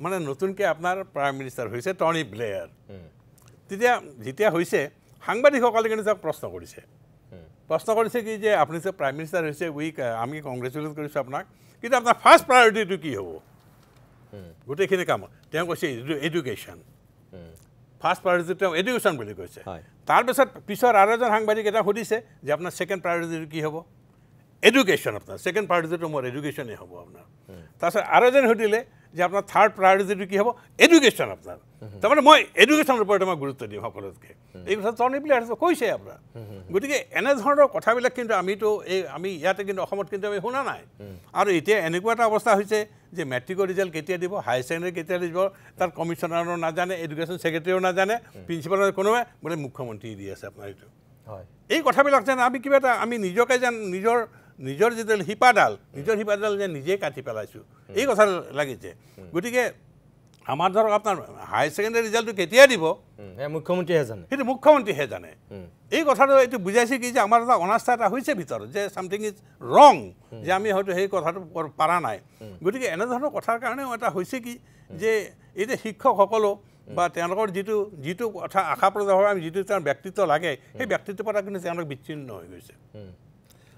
[SPEAKER 1] মানে নতুনকৈ আপোনাৰ প্ৰাইম মিনিষ্টাৰ হৈছে টনি ব্লেয়াৰ যেতিয়া হৈছে সাংবাদিকসকলে কিন্তু তেওঁক প্ৰশ্ন কৰিছে কি যে আপুনি যে প্ৰাইম মিনিষ্টাৰ হৈছে আমি কংগ্ৰেচুলেট কৰিছোঁ আপোনাক কিন্তু আপোনাৰ ফাৰ্ষ্ট প্ৰায়ৰিটিটো কি হ'ব গোটেইখিনি কামত তেওঁ কৈছে এডুকেশ্যন ফাৰ্ষ্ট প্ৰায়ৰিটি তেওঁ এডুকেশ্যন বুলি কৈছে তাৰপিছত আৰু এজন সাংবাদিক এটা সুধিছে যে আপোনাৰ ছেকেণ্ড প্ৰায়ৰিটিটো কি হ'ব এডুকেশ্যন আপোনাৰ ছেকেণ্ড প্ৰায়ৰিটিটো মোৰ এডুকেশ্যনেই হ'ব আপোনাৰ তাৰপিছত আৰু এজন সুধিলে যে আপোনাৰ থাৰ্ড প্ৰায়ৰিটিটো কি হ'ব এডুকেশ্যন আপোনাৰ তাৰমানে মই এডুকেশ্যনৰ ওপৰতে মই গুৰুত্ব দিম সকলোতকৈ এই কথা টনি ব্লেয়াৰে কৈছে আপোনাৰ গতিকে এনেধৰণৰ কথাবিলাক কিন্তু আমি ইয়াতে কিন্তু অসমত কিন্তু আমি শুনা নাই আৰু এতিয়া এনেকুৱা এটা অৱস্থা হৈছে যে মেট্ৰিকৰ ৰিজাল্ট কেতিয়া দিব হায়াৰ ছেকেণ্ডেৰী কেতিয়া দিব তাৰ কমিশ্যনাৰো নাজানে এডুকেশ্যন ছেক্ৰেটাৰীও নাজানে প্ৰিন্সিপালৰ কোনোবাই বোলে মুখ্যমন্ত্ৰী দি আছে আপোনাৰ এইটো এই কথাবিলাক যেন আমি কিবা এটা আমি নিজকে যেন নিজৰ যিটো শিপাডাল যেন নিজেই কাটি পেলাইছোঁ এই কথা লাগিছে গতিকে আমাৰ ধৰক আপোনাৰ হায়াৰ ছেকেণ্ডেৰী ৰিজাল্টটো কেতিয়া দিব সেইটো মুখ্যমন্ত্ৰীহে জানে এই কথাটো এইটো বুজাইছে কি যে আমাৰ এটা অনাস্থা এটা হৈছে ভিতৰত যে চামথিং ইজ ৰং যে আমি হয়তো সেই কথাটো পাৰা নাই গতিকে এনেধৰণৰ কথাৰ কাৰণেও এটা হৈছে কি যে এতিয়া শিক্ষকসকলো বা তেওঁলোকৰ যিটো কথা আশা প্ৰদান আমি যিটো তেওঁৰ ব্যক্তিত্ব লাগে সেই ব্যক্তিত্বৰ পৰা কিন্তু তেওঁলোক বিচ্ছিন্ন হৈ গৈছে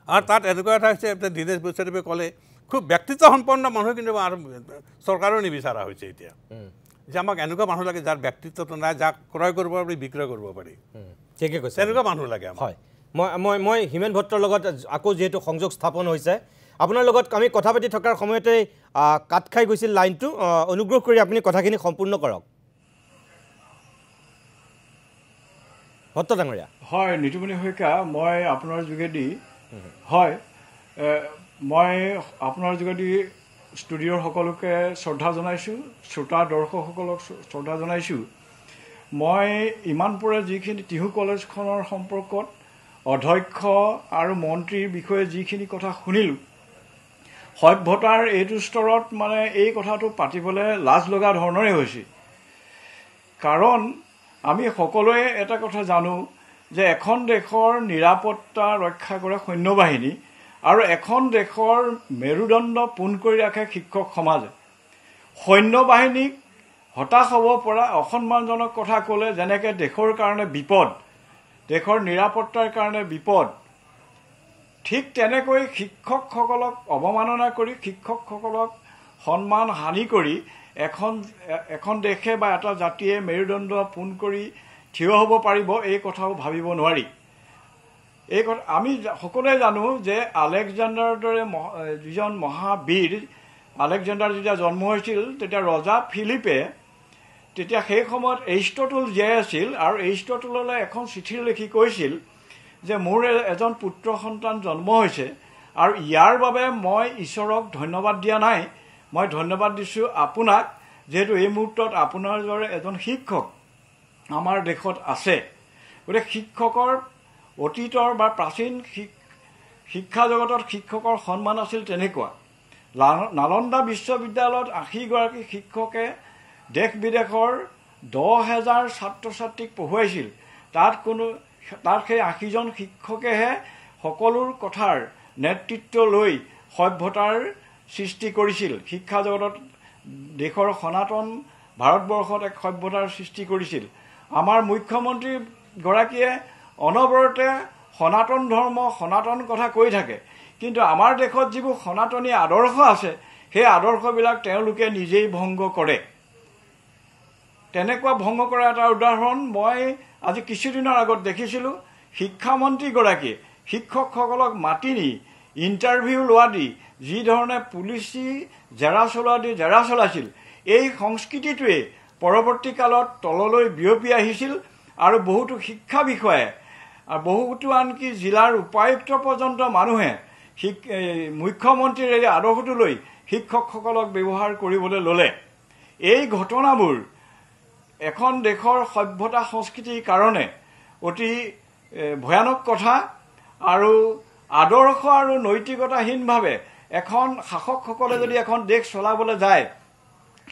[SPEAKER 1] আৰু তাত এনেকুৱা এটা হৈছে দীনেশ বৈষ্ণৱে ক'লে খুব ব্যক্তিত্ব সম্পন্ন মানুহ কিন্তু চৰকাৰেও নিবিচাৰা হৈছে এতিয়া যে আমাক এনেকুৱা মানুহ লাগে যাৰ ব্যক্তিত্বটো নাই যাক ক্ৰয় কৰিব পাৰি বিক্ৰয় কৰিব পাৰি ঠিকে কৈছে
[SPEAKER 5] তেনেকুৱা মানুহ লাগে
[SPEAKER 1] হয় মই হিমেন ভট্টৰ লগত আকৌ যিহেতু সংযোগ স্থাপন হৈছে আপোনাৰ লগত আমি কথা পাতি থকাৰ সময়তে কাট খাই গৈছিল লাইনটো অনুগ্ৰহ কৰি আপুনি কথাখিনি সম্পূৰ্ণ কৰক ভট্ট ডাঙৰীয়া
[SPEAKER 2] হয় নিতুমণি শইকীয়া মই আপোনাৰ যোগেদি হয় মই আপোনাৰ যোগেদি ষ্টুডিঅ'ৰ সকলোকে শ্ৰদ্ধা জনাইছোঁ শ্ৰোতা দৰ্শকসকলক শ্ৰদ্ধা জনাইছোঁ মই ইমানপুৰে যিখিনি টিহু কলেজখনৰ সম্পৰ্কত অধ্যক্ষ আৰু মন্ত্ৰীৰ বিষয়ে যিখিনি কথা শুনিলোঁ সভ্যতাৰ এইটো স্তৰত মানে এই কথাটো পাতিবলৈ লাজ লগা ধৰণৰে হৈছে কাৰণ আমি সকলোৱে এটা কথা জানো যে এখন দেশৰ নিৰাপত্তা ৰক্ষা কৰে সৈন্যবাহিনী আৰু এখন দেশৰ মেৰুদণ্ড পোন কৰি ৰাখে শিক্ষক সমাজে সৈন্যবাহিনীক হতাশ হ'ব পৰা অসন্মানজনক কথা ক'লে যেনেকৈ দেশৰ কাৰণে বিপদ দেশৰ নিৰাপত্তাৰ কাৰণে বিপদ ঠিক তেনেকৈ শিক্ষকসকলক অৱমাননা কৰি শিক্ষকসকলক সন্মান হানি কৰি এখন দেশে বা এটা জাতিয়ে মেৰুদণ্ড পোন কৰি থিয় হ'ব পাৰিব এই কথাও ভাবিব নোৱাৰি এই কথা আমি সকলোৱে জানো যে আলেকজাণ্ডাৰৰ দৰে যিজন মহাবীৰ, আলেকজাণ্ডাৰ যেতিয়া জন্ম হৈছিল তেতিয়া ৰজা ফিলিপে তেতিয়া সেই সময়ত এৰিষ্টটল জীয়াই আছিল, আৰু এৰিষ্টটললৈ এখন চিঠি লিখি কৈছিল যে মোৰ এজন পুত্ৰ সন্তান জন্ম হৈছে, আৰু ইয়াৰ বাবে মই ঈশ্বৰক ধন্যবাদ দিয়া নাই, মই ধন্যবাদ দিছোঁ আপোনাক, যিহেতু এই মুহূৰ্তত আপোনাৰ দৰে এজন শিক্ষক আমাৰ দেশত আছে। গতিকে শিক্ষকৰ অতীতৰ বা প্ৰাচীন শিক্ষা জগতত শিক্ষকৰ সন্মান আছিল তেনেকুৱা। নালন্দা বিশ্ববিদ্যালয়ত 80গৰাকী শিক্ষকে দেশ বিদেশৰ 10,000 ছাত্ৰ ছাত্ৰীক পঢ়ুৱাইছিল। তাত সেই 80জন শিক্ষকেহে সকলো কথাৰ নেতৃত্ব লৈ সভ্যতাৰ সৃষ্টি কৰিছিল। শিক্ষা জগতত দেশৰ সনাতন ভাৰতবৰ্ষত এক সভ্যতাৰ সৃষ্টি কৰিছিল। আমাৰ মুখ্যমন্ত্ৰীগৰাকীয়ে অনবৰতে সনাতন ধৰ্ম, সনাতন কথা কৈ থাকে, কিন্তু আমাৰ দেশত যিবোৰ সনাতনী আদৰ্শ আছে সেই আদৰ্শবিলাক তেওঁলোকে নিজেই ভংগ কৰে। তেনেকুৱা ভংগ কৰা এটা উদাহৰণ মই আজি কিছুদিনৰ আগত দেখিছিলোঁ। শিক্ষামন্ত্ৰীগৰাকীয়ে শিক্ষকসকলক মাতি নি ইণ্টাৰভিউ লোৱা দি যি ধৰণে পুলিচি জেৰা চলাইছিল, এই সংস্কৃতিটোৱে পৰৱৰ্তী কালত তললৈ বিয়পি আহিছিল, আৰু বহুতো শিক্ষা বিষয়ে আৰু বহুতো আনকি জিলাৰ উপায়ুক্ত পৰ্যন্ত মানুহে মুখ্যমন্ত্ৰীৰ এই আদৰ্শটো লৈ শিক্ষকসকলক ব্যৱহাৰ কৰিবলৈ ল'লে। এই ঘটনাবোৰ এখন দেশৰ সভ্যতা সংস্কৃতিৰ কাৰণে অতি ভয়ানক কথা, আৰু আদৰ্শ আৰু নৈতিকতাহীনভাৱে এখন শাসকসকলে যদি এখন দেশ চলাবলৈ যায়,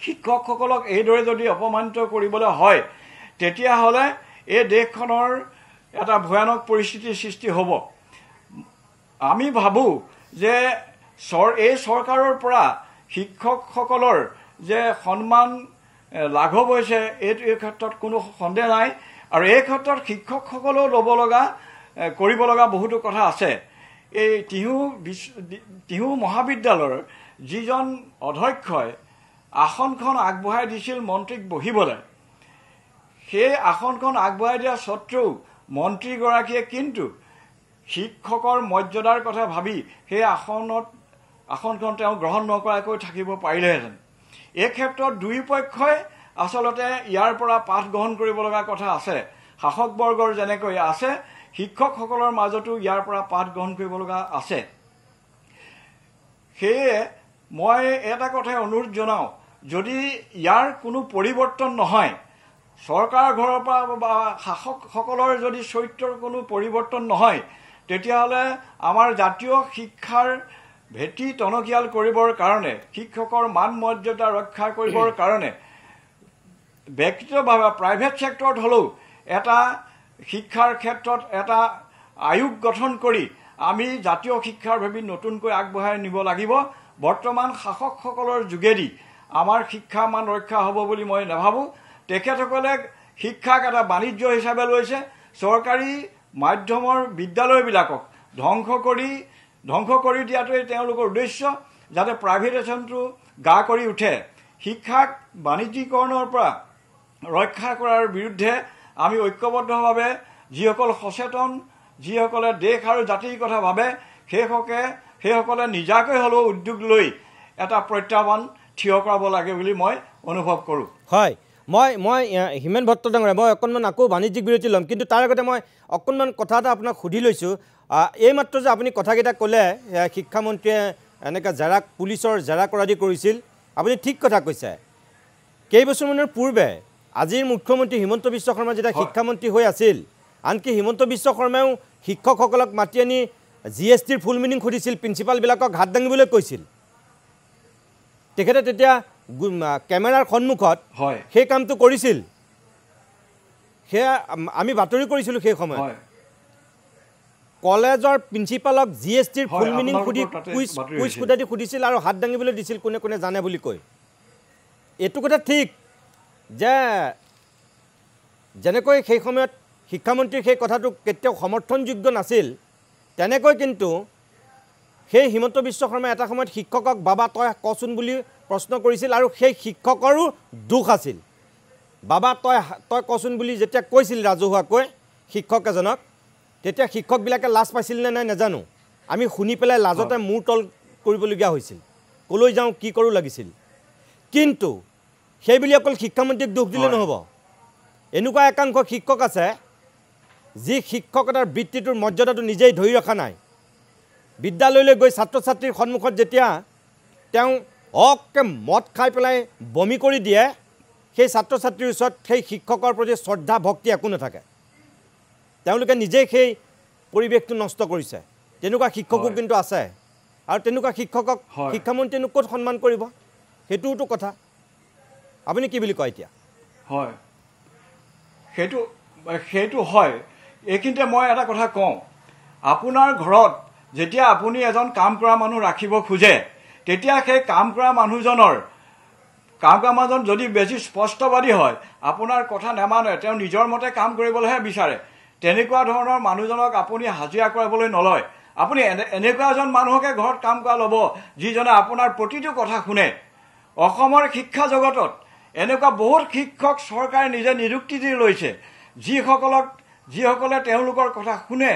[SPEAKER 2] শিক্ষকসকলক এইদৰে যদি অপমানিত কৰিবলৈ হয়, তেতিয়াহ'লে এই দেশখনৰ এটা ভয়ানক পৰিস্থিতিৰ সৃষ্টি হ'ব। আমি ভাবোঁ যে এই চৰকাৰৰ পৰা শিক্ষকসকলৰ যে সন্মান লাঘৱ হৈছে এই ক্ষেত্ৰত কোনো সন্দেহ নাই, আৰু এই ক্ষেত্ৰত শিক্ষকসকলেও কৰিব লগা বহুতো কথা আছে। এই তিহু মহাবিদ্যালয়ৰ যিজন অধ্যক্ষই আসনখন আগবঢ়াই দিছিল মন্ত্ৰীক বহিবলৈ, সেই আসনখন আগবঢ়াই দিয়া স্বত্তেও মন্ত্ৰীগৰাকীয়ে কিন্তু শিক্ষকৰ মৰ্যাদাৰ কথা ভাবি সেই আসনখন তেওঁ গ্ৰহণ নকৰাকৈ থাকিব পাৰিলেহেঁতেন। এই ক্ষেত্ৰত দুই পক্ষই আচলতে ইয়াৰ পৰা পাঠ গ্ৰহণ কৰিব লগা কথা আছে। শাসকবৰ্গৰ যেনেকৈ আছে, শিক্ষকসকলৰ মাজতো ইয়াৰ পৰা পাঠ গ্ৰহণ কৰিব লগা আছে। সেয়ে মই এটা কথাই অনুৰোধ জনাওঁ, যদি ইয়াৰ কোনো পৰিৱৰ্তন নহয়, চৰকাৰ ঘৰৰ পৰা বা শাসকসকলৰ যদি চৰিত্ৰৰ কোনো পৰিৱৰ্তন নহয়, তেতিয়াহ'লে আমাৰ জাতীয় শিক্ষাৰ ভেটি টনকিয়াল কৰিবৰ কাৰণে, শিক্ষকৰ মান মৰ্যাদা ৰক্ষা কৰিবৰ কাৰণে ব্যক্তিগতভাৱে প্ৰাইভেট ছেক্টৰত হ'লেও এটা শিক্ষাৰ ক্ষেত্ৰত এটা আয়োগ গঠন কৰি আমি জাতীয় শিক্ষাৰ ভাবি নতুনকৈ আগবঢ়াই নিব লাগিব। বৰ্তমান শাসকসকলৰ যোগেদি আমাৰ শিক্ষা মান ৰক্ষা হ'ব বুলি মই নাভাবোঁ। তেখেতসকলে শিক্ষাক এটা বাণিজ্য হিচাপে লৈছে। চৰকাৰী মাধ্যমৰ বিদ্যালয়বিলাকক ধ্বংস কৰি দিয়াটোৱে তেওঁলোকৰ উদ্দেশ্য, যাতে প্ৰাইভেটাইজেশ্যনটো গা কৰি উঠে। শিক্ষাক বাণিজ্যিকৰণৰ পৰা ৰক্ষা কৰাৰ বিৰুদ্ধে আমি ঐক্যবদ্ধভাৱে যিসকল সচেতন, যিসকলে দেশ আৰু জাতিৰ কথা ভাবে, সেইসকলে নিজাকৈ হ'লেও উদ্যোগ লৈ এটা প্ৰত্যাহ্বান থিয় কৰাব লাগে বুলি মই অনুভৱ কৰোঁ।
[SPEAKER 1] হয়, মই হিমেন ভট্ট ডাঙৰীয়া, মই অকণমান আকৌ বাণিজ্যিক বিৰতি ল'ম, কিন্তু তাৰ আগতে মই অকণমান কথা এটা আপোনাক সুধি লৈছোঁ। এইমাত্ৰ যে আপুনি কথাকেইটা ক'লে, শিক্ষামন্ত্ৰীয়ে এনেকৈ পুলিচৰ জেৰা কৰা দি কৰিছিল, আপুনি ঠিক কথা কৈছে। কেইবছৰমানৰ পূৰ্বে আজিৰ মুখ্যমন্ত্ৰী হিমন্ত বিশ্ব শৰ্মা যেতিয়া শিক্ষামন্ত্ৰী হৈ আছিল, আনকি হিমন্ত বিশ্ব শৰ্মাও শিক্ষকসকলক মাতি আনি GSTৰ ফুল মিনিং সুধিছিল, প্ৰিন্সিপালবিলাকক হাত দাঙিবলৈ কৈছিল। তেখেতে তেতিয়া কেমেৰাৰ সন্মুখত সেই কামটো কৰিছিল, সেয়া আমি বাতৰি কৰিছিলোঁ। সেই সময়ত কলেজৰ প্ৰিন্সিপালক GSTৰ ফুল মিনিং সুধি কুইজ সোধাদি সুধিছিল আৰু হাত দাঙিবলৈ দিছিল, কোনে কোনে জানে বুলি কৈ। এইটো কথা ঠিক যে যেনেকৈ সেই সময়ত শিক্ষামন্ত্ৰীৰ সেই কথাটো কেতিয়াও সমৰ্থনযোগ্য নাছিল, তেনেকৈ কিন্তু সেই হিমন্ত বিশ্ব শৰ্মাই এটা সময়ত শিক্ষকক বাবা তই কচোন বুলি প্ৰশ্ন কৰিছিল, আৰু সেই শিক্ষকৰো দুখ আছিল। বাবা তই কচোন বুলি যেতিয়া কৈছিল ৰাজহুৱাকৈ শিক্ষক এজনক, তেতিয়া শিক্ষকবিলাকে লাজ পাইছিল নে নাই নাজানো আমি শুনি পেলাই লাজতে মূৰ তল কৰিবলগীয়া হৈছিল কলৈ যাওঁ কি কৰোঁ লাগিছিল কিন্তু সেইবুলি অকল শিক্ষামন্ত্ৰীক দোষ দিলে নহ'ব এনেকুৱা একাংশ শিক্ষক আছে যি শিক্ষকতাৰ বৃত্তিটোৰ মৰ্যাদাটো নিজেই ধৰি ৰখা নাই বিদ্যালয়লৈ গৈ ছাত্ৰ ছাত্ৰীৰ সন্মুখত যেতিয়া তেওঁ অককে মদ খাই পেলাই বমি কৰি দিয়ে সেই ছাত্ৰ ছাত্ৰীৰ ওচৰত সেই শিক্ষকৰ প্ৰতি শ্ৰদ্ধা ভক্তি একো নাথাকে তেওঁলোকে নিজেই সেই পৰিৱেশটো নষ্ট কৰিছে তেনেকুৱা শিক্ষকো কিন্তু আছে আৰু তেনেকুৱা শিক্ষকক শিক্ষামন্ত্ৰীয়েনো ক'ত সন্মান কৰিব সেইটোতো কথা আপুনি কি বুলি কয় এতিয়া
[SPEAKER 8] হয় সেইটো হয় এইখিনিতে মই এটা কথা কওঁ আপোনাৰ ঘৰত যেতিয়া আপুনি এজন কাম কৰা মানুহ ৰাখিব খোজে তেতিয়া সেই কাম কৰা মানুহজনৰ যদি বেছি স্পষ্টবাদী হয় আপোনাৰ কথা নেমানে তেওঁ নিজৰ মতে কাম কৰিবলৈহে বিচাৰে তেনেকুৱা ধৰণৰ মানুহজনক আপুনি হাজিৰা কৰাবলৈ নলয় আপুনি এনেকুৱা এজন মানুহকে ঘৰত কাম কৰা ল'ব যিজনে আপোনাৰ প্ৰতিটো কথা শুনে অসমৰ শিক্ষা জগতত এনেকুৱা বহুত শিক্ষক চৰকাৰে নিজে নিযুক্তি দি লৈছে যিসকলে তেওঁলোকৰ কথা শুনে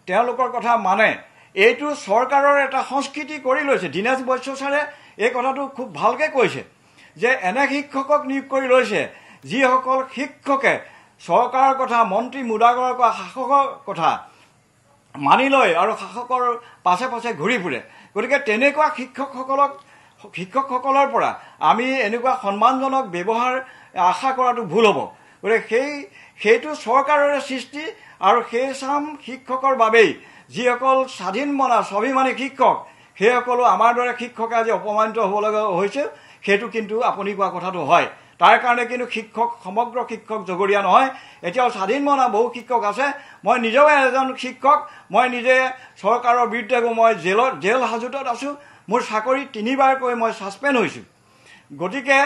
[SPEAKER 8] তেওঁলোকৰ কথা মানে এইটো চৰকাৰৰ এটা সংস্কৃতি কৰি লৈছে দীনেশ বৈশ্য ছাৰে এই কথাটো খুব ভালকৈ কৈছে যে এনে শিক্ষকক নিয়োগ কৰি লৈছে যিসকল শিক্ষকে চৰকাৰৰ কথা মন্ত্ৰী মুদাগৰৰ শাসকৰ কথা মানি লয় আৰু শাসকৰ পাছে পাছে ঘূৰি ফুৰে গতিকে তেনেকুৱা শিক্ষকসকলৰ পৰা আমি এনেকুৱা সন্মানজনক ব্যৱহাৰ আশা কৰাটো ভুল হ'ব গতিকে সেইটো চৰকাৰৰে সৃষ্টি আৰু সেই চাম শিক্ষকৰ বাবেই যিসকল স্বাভিমানী শিক্ষক সেইসকলো আমাৰ দৰে শিক্ষকে আজি অপমানিত হ'ব লগা হৈছে সেইটো কিন্তু আপুনি কোৱা কথাটো হয় তাৰ কাৰণে কিন্তু সমগ্ৰ শিক্ষক জগৰীয়া নহয় এতিয়াও স্বাধীনমনা বহু শিক্ষক আছে মই নিজেও এজন শিক্ষক মই নিজে চৰকাৰৰ বিৰুদ্ধে মই জেল হাজতত আছোঁ মোৰ চাকৰি 3বাৰকৈ মই ছাছপেণ্ড হৈছোঁ গতিকে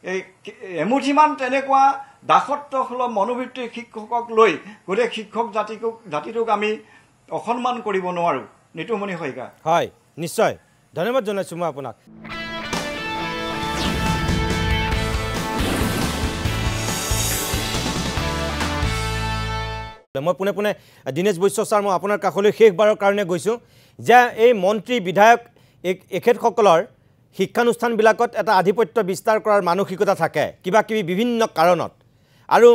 [SPEAKER 8] এই এমুঠিমান তেনেকুৱা দাসত্বসুলভ মনোবৃত্তিৰ শিক্ষকক লৈ গোটেই শিক্ষক জাতিটোক আমি অসন্মান কৰিব নোৱাৰোঁ নিতুমণি শইকীয়া
[SPEAKER 1] হয় নিশ্চয় ধন্যবাদ জনাইছোঁ মই আপোনাক মই পোনে পোনে দীনেশ বৈশ্য ছাৰ মই আপোনাৰ কাষলৈ শেষবাৰৰ কাৰণে গৈছোঁ যে এই মন্ত্ৰী বিধায়ক এখেতসকলৰ শিক্ষানুষ্ঠানবিলাকত এটা আধিপত্য বিস্তাৰ কৰাৰ মানসিকতা থাকে কিবা কিবি বিভিন্ন কাৰণত আৰু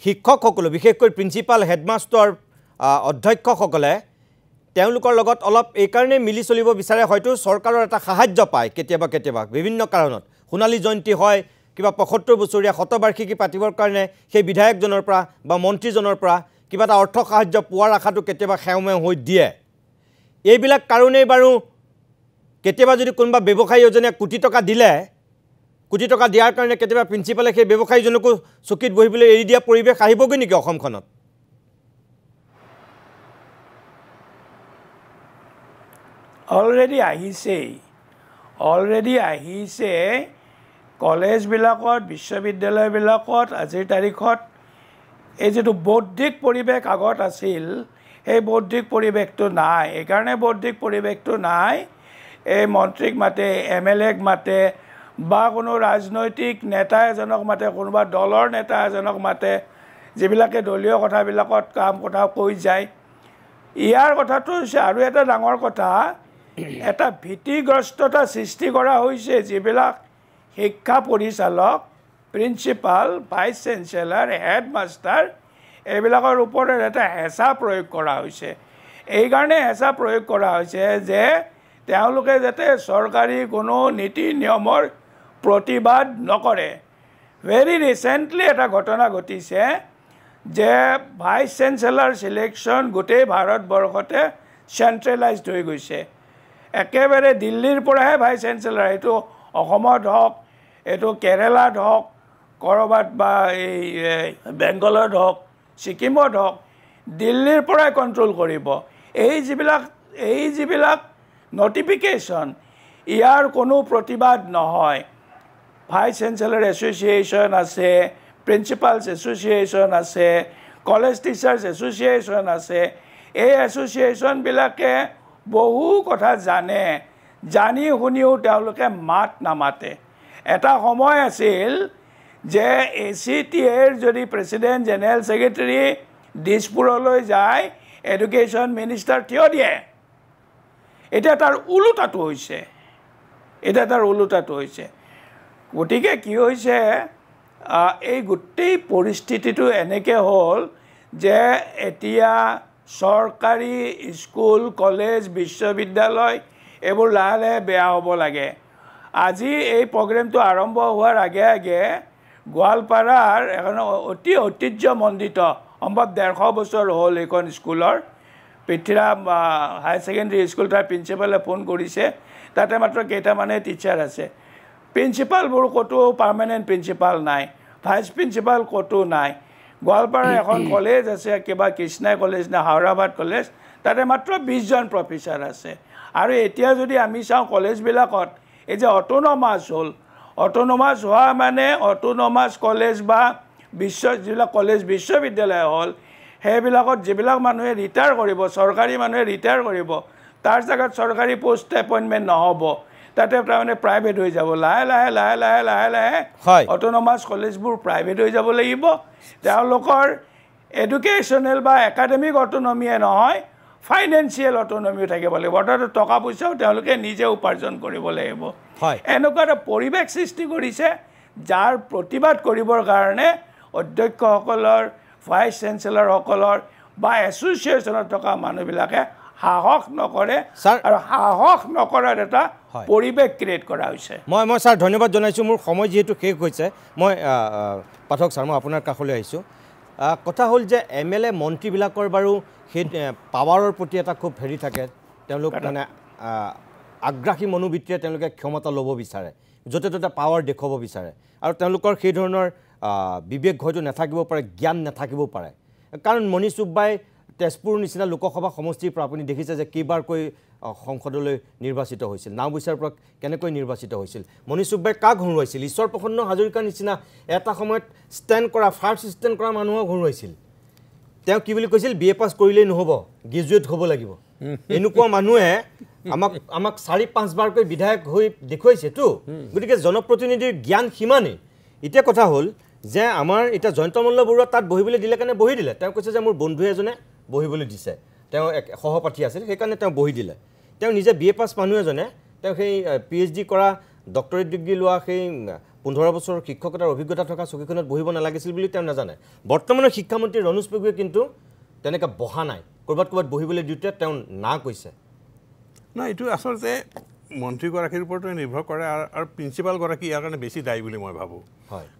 [SPEAKER 1] শিক্ষকসকলে বিশেষকৈ প্ৰিন্সিপাল হেডমাষ্টাৰ অধ্যক্ষসকলে তেওঁলোকৰ লগত অলপ এইকাৰণে মিলি চলিব বিচাৰে হয়তো চৰকাৰৰ এটা সাহায্য পায় কেতিয়াবা বিভিন্ন কাৰণত সোণালী জয়ন্তী হয় কিবা ৭৫ বছৰীয়া শতবাৰ্ষিকী পাতিবৰ কাৰণে সেই বিধায়কজনৰ পৰা বা মন্ত্ৰীজনৰ পৰা কিবা এটা অৰ্থ সাহায্য পোৱাৰ আশাটো কেতিয়াবা খেওমেও হৈ দিয়ে এইবিলাক কাৰণেই বাৰু কেতিয়াবা যদি কোনোবা ব্যৱসায়ী এজনে কোটি টকা দিলে কোটি টকা দিয়াৰ কাৰণে কেতিয়াবা প্ৰিন্সিপালে সেই ব্যৱসায়ীজনকো চকীত বহিবলৈ এৰি দিয়া পৰিৱেশ আহিবগৈ নেকি অসমখনত
[SPEAKER 7] অলৰেডি আহিছে কলেজবিলাকত বিশ্ববিদ্যালয়বিলাকত আজিৰ তাৰিখত এই যিটো বৌদ্ধিক পৰিৱেশ আগত আছিল সেই বৌদ্ধিক পৰিৱেশটো নাই এইকাৰণে বৌদ্ধিক পৰিৱেশটো নাই এই মন্ত্ৰীক মাতে MLAক মাতে বা কোনো ৰাজনৈতিক নেতা এজনক মাতে কোনোবা দলৰ নেতা এজনক মাতে যিবিলাকে দলীয় কথাবিলাকত কাম কথা কৈ যায় ইয়াৰ কথাটো হৈছে আৰু এটা ডাঙৰ কথা এটা ভীতিগ্ৰস্ততা সৃষ্টি কৰা হৈছে যিবিলাক শিক্ষা পৰিচালক প্ৰিন্সিপাল ভাইচ চেঞ্চেলাৰ হেডমাষ্টাৰ এইবিলাকৰ ওপৰত এটা হেঁচা প্ৰয়োগ কৰা হৈছে এইকাৰণে হেঁচা প্ৰয়োগ কৰা হৈছে যে তেওঁলোকে যাতে চৰকাৰী কোনো নীতি নিয়মৰ প্ৰতিবাদ নকৰে ভেৰি ৰিচেণ্টলি এটা ঘটনা ঘটিছে যে ভাইচ চেঞ্চেলাৰ চিলেকশ্যন গোটেই ভাৰতবৰ্ষতে চেণ্ট্ৰেলাইজড হৈ গৈছে একেবাৰে দিল্লীৰ পৰাহে ভাইচ চেঞ্চেলাৰ এইটো অসমত হওক এইটো কেৰেলাত হওক কৰবাত বা এই বেংগলত হওক ছিকিমত হওক দিল্লীৰ পৰাই কণ্ট্ৰল কৰিব এই যিবিলাক নটিফিকেশ্যন ইয়াৰ কোনো প্ৰতিবাদ নহয় ভাইচ চেঞ্চেলাৰ এছ'চিয়েশ্যন আছে প্ৰিন্সিপালছ এছ'চিয়েশ্যন আছে কলেজ টিচাৰ্ছ এছ'চিয়েশ্যন আছে এই এছ'চিয়েশ্যনবিলাকে বহু কথা জানি শুনিও তেওঁলোকে মাত নামাতে এটা সময় আছিল যে ACTAৰ যদি প্ৰেচিডেণ্ট জেনেৰেল ছেক্ৰেটাৰী দিছপুৰলৈ যায় এডুকেশ্যন মিনিষ্টাৰ থিয় দিয়ে এতিয়া তাৰ ওলোটাটো হৈছে গতিকে কি হৈছে এই গোটেই পৰিস্থিতিটো এনেকৈ হ'ল যে এতিয়া চৰকাৰী স্কুল কলেজ বিশ্ববিদ্যালয় এইবোৰ লাহে লাহে বেয়া হ'ব লাগে আজি এই প্ৰগ্ৰেমটো আৰম্ভ হোৱাৰ আগে আগে গোৱালপাৰাৰ এখন অতি ঐতিহ্যমণ্ডিত সম্ভৱ 150 বছৰ হ'ল এইখন স্কুলৰ পৃথ্বীৰাম হায়াৰ ছেকেণ্ডেৰী স্কুল তাৰ প্ৰিন্সিপালে ফোন কৰিছে তাতে মাত্ৰ কেইটামানে টিচাৰ আছে প্ৰিন্সিপালবোৰ ক'তো পাৰ্মানেণ্ট প্ৰিন্সিপাল নাই ভাইচ প্ৰিন্সিপাল ক'তো নাই গোৱালপাৰাৰ এখন কলেজ আছে কিবা কৃষ্ণাই কলেজ নে হাওৰাবাদ কলেজ তাতে মাত্ৰ 20 জন প্ৰফেচাৰ আছে আৰু এতিয়া যদি আমি চাওঁ কলেজবিলাকত এই যে অটোনমাছ হ'ল অটোনমাছ হোৱা মানে অটোনমাছ কলেজ বা যিবিলাক কলেজ বিশ্ববিদ্যালয় হ'ল সেইবিলাকত যিবিলাক মানুহে ৰিটায়াৰ কৰিব চৰকাৰী মানুহে ৰিটায়াৰ কৰিব তাৰ জেগাত চৰকাৰী পোষ্ট এপইণ্টমেণ্ট নহ'ব তাতে তাৰমানে প্ৰাইভেট হৈ যাব লাহে লাহে অটোনমাছ কলেজবোৰ প্ৰাইভেট হৈ যাব লাগিব তেওঁলোকৰ এডুকেশ্যনেল বা একাডেমিক অটোনমিয়ে নহয় ফাইনেন্সিয়েল অটোনমিও থাকিব লাগিব অৰ্থাৎ টকা পইচাও তেওঁলোকে নিজে উপাৰ্জন কৰিব লাগিব এনেকুৱা এটা পৰিৱেশ সৃষ্টি কৰিছে যাৰ প্ৰতিবাদ কৰিবৰ কাৰণে অধ্যক্ষসকলৰ ভাইচ চেঞ্চেলৰসকলৰ বা এছ'চিয়েশ্যনত থকা মানুহবিলাকে সাহস নকৰে আৰু সাহস নকৰাৰ এটা পৰিৱেশ ক্ৰিয়েট কৰা হৈছে
[SPEAKER 1] মই ছাৰ ধন্যবাদ জনাইছোঁ মোৰ সময় যিহেতু শেষ হৈছে মই পাঠক ছাৰ মই আপোনাৰ কাষলৈ আহিছোঁ কথা হ'ল যে MLA মন্ত্ৰীবিলাকৰ বাৰু সেই পাৱাৰৰ প্ৰতি এটা খুব হেৰি থাকে তেওঁলোক মানে আগ্ৰাসী মনোবৃত্তিৰে তেওঁলোকে ক্ষমতা ল'ব বিচাৰে য'তে ত'তে পাৱাৰ দেখুৱাব বিচাৰে আৰু তেওঁলোকৰ সেই ধৰণৰ বিবেক হয়তো নাথাকিব পাৰে জ্ঞান নাথাকিব পাৰে কাৰণ মনীষ চুব্বাই তেজপুৰ নিচিনা লোকসভা সমষ্টিৰ পৰা আপুনি দেখিছে যে কেইবাৰকৈ সংসদলৈ নিৰ্বাচিত হৈছিল নাওবৈচাৰ পৰা কেনেকৈ নিৰ্বাচিত হৈছিল মনীষ চুব্বাই কাক হৰুৱাইছিল ঈশ্বৰ প্ৰসন্ন হাজৰিকাৰ নিচিনা এটা সময়ত ষ্টেণ্ড কৰা ফাৰ্ষ্ট ষ্টেণ্ড কৰা মানুহক হৰুৱাইছিল তেওঁ কি বুলি কৈছিল BA পাছ কৰিলেই নহ'ব গ্ৰেজুৱেট হ'ব লাগিব এনেকুৱা মানুহে আমাক 4-5 বাৰকৈ বিধায়ক হৈ দেখুৱাইছেতো গতিকে জনপ্ৰতিনিধিৰ জ্ঞান সিমানেই এতিয়া কথা হ'ল যে আমাৰ এতিয়া জয়ন্ত মল্ল বৰুৱা তাত বহিবলৈ দিলে কাৰণে বহি দিলে তেওঁ কৈছে যে মোৰ বন্ধু এজনে বহিবলৈ দিছে তেওঁ এক সহপাঠী আছিল সেইকাৰণে তেওঁ বহি দিলে তেওঁ নিজে BA পাছ মানুহ এজনে তেওঁ সেই PhD কৰা ডক্টৰেট ডিগ্ৰী লোৱা সেই 15 বছৰ শিক্ষকতাৰ অভিজ্ঞতা থকা চকীখনত বহিব নালাগিছিল বুলি তেওঁ নাজানে বৰ্তমানৰ শিক্ষামন্ত্ৰী ৰণোজ পেগুৱে কিন্তু তেনেকৈ বহা নাই ক'ৰবাত বহিবলৈ দিওঁতে তেওঁ না কৈছে
[SPEAKER 5] না এইটো আচলতে মন্ত্ৰীগৰাকীৰ ওপৰতে নিৰ্ভৰ কৰে আৰু প্ৰিন্সিপালগৰাকী ইয়াৰ কাৰণে বেছি দায়ী বুলি মই ভাবোঁ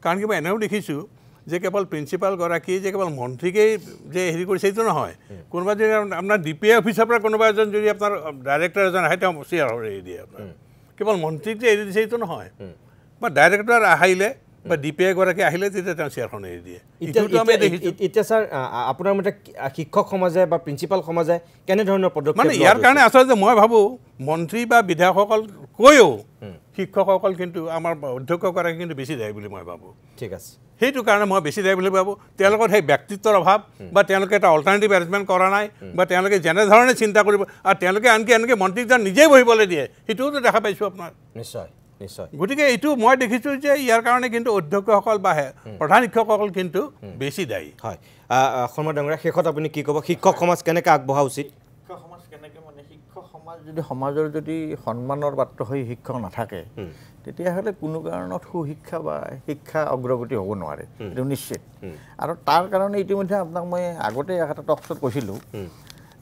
[SPEAKER 5] কাৰণ কিবা এনেও দেখিছোঁ যে কেৱল প্ৰিন্সিপালগৰাকী যে কেৱল মন্ত্ৰীকেই যে হেৰি কৰিছে সেইটো নহয় কোনোবা যদি আপোনাৰ DPA অফিচৰ পৰা কোনোবা এজন যদি আপোনাৰ ডাইৰেক্টৰ এজন আহে তেওঁ চেয়াৰ এৰি দিয়ে আপোনাৰ কেৱল মন্ত্ৰীক যে এৰি দিছে সেইটো নহয় বা ডাইৰেক্টৰ আহিলে বা DPA গৰাকী আহিলে তেতিয়া তেওঁ চেয়াৰখন এৰি দিয়ে
[SPEAKER 1] এতিয়া ছাৰ আপোনাৰ মতে শিক্ষক সমাজে বা প্ৰিন্সিপাল সমাজে কেনেধৰণৰ পদক্ষেপ
[SPEAKER 5] মানে ইয়াৰ কাৰণে আচলতে মই ভাবোঁ মন্ত্ৰী বা বিধায়কসকল কৈও শিক্ষকসকল কিন্তু আমাৰ অধ্যক্ষগৰাকী কিন্তু বেছি দায়ী বুলি মই ভাবোঁ
[SPEAKER 1] ঠিক আছে
[SPEAKER 5] সেইটো কাৰণে মই বেছি দায়ী বুলি ভাবোঁ তেওঁলোকৰ সেই ব্যক্তিত্বৰ অভাৱ বা তেওঁলোকে এটা অল্টাৰনেটিভ এৰেঞ্জমেণ্ট কৰা নাই বা তেওঁলোকে যেনেধৰণে চিন্তা কৰিব আৰু তেওঁলোকে আনকি মন্ত্ৰীজন নিজেই বহিবলৈ দিয়ে সেইটোওতো দেখা পাইছোঁ আপোনাৰ
[SPEAKER 1] নিশ্চয়
[SPEAKER 5] গতিকে এইটো মই দেখিছোঁ যে ইয়াৰ কাৰণে কিন্তু অধ্যক্ষসকল বা প্ৰধান শিক্ষকসকল কিন্তু বেছি দায়ী
[SPEAKER 1] হয় শৰ্মা ডাঙৰীয়া শেষত আপুনি কি ক'ব শিক্ষক সমাজ কেনেকৈ আগবঢ়া উচিত
[SPEAKER 6] শিক্ষক সমাজ কেনেকৈ মানে শিক্ষক সমাজ যদি সমাজৰ যদি সন্মানৰ পাত্ৰ হৈ শিক্ষক নাথাকে তেতিয়াহ'লে কোনো কাৰণত সুশিক্ষা বা শিক্ষা অগ্ৰগতি হ'ব নোৱাৰে এইটো নিশ্চিত আৰু তাৰ কাৰণে ইতিমধ্যে আপোনাক মই আগতে এটা টকছত কৈছিলোঁ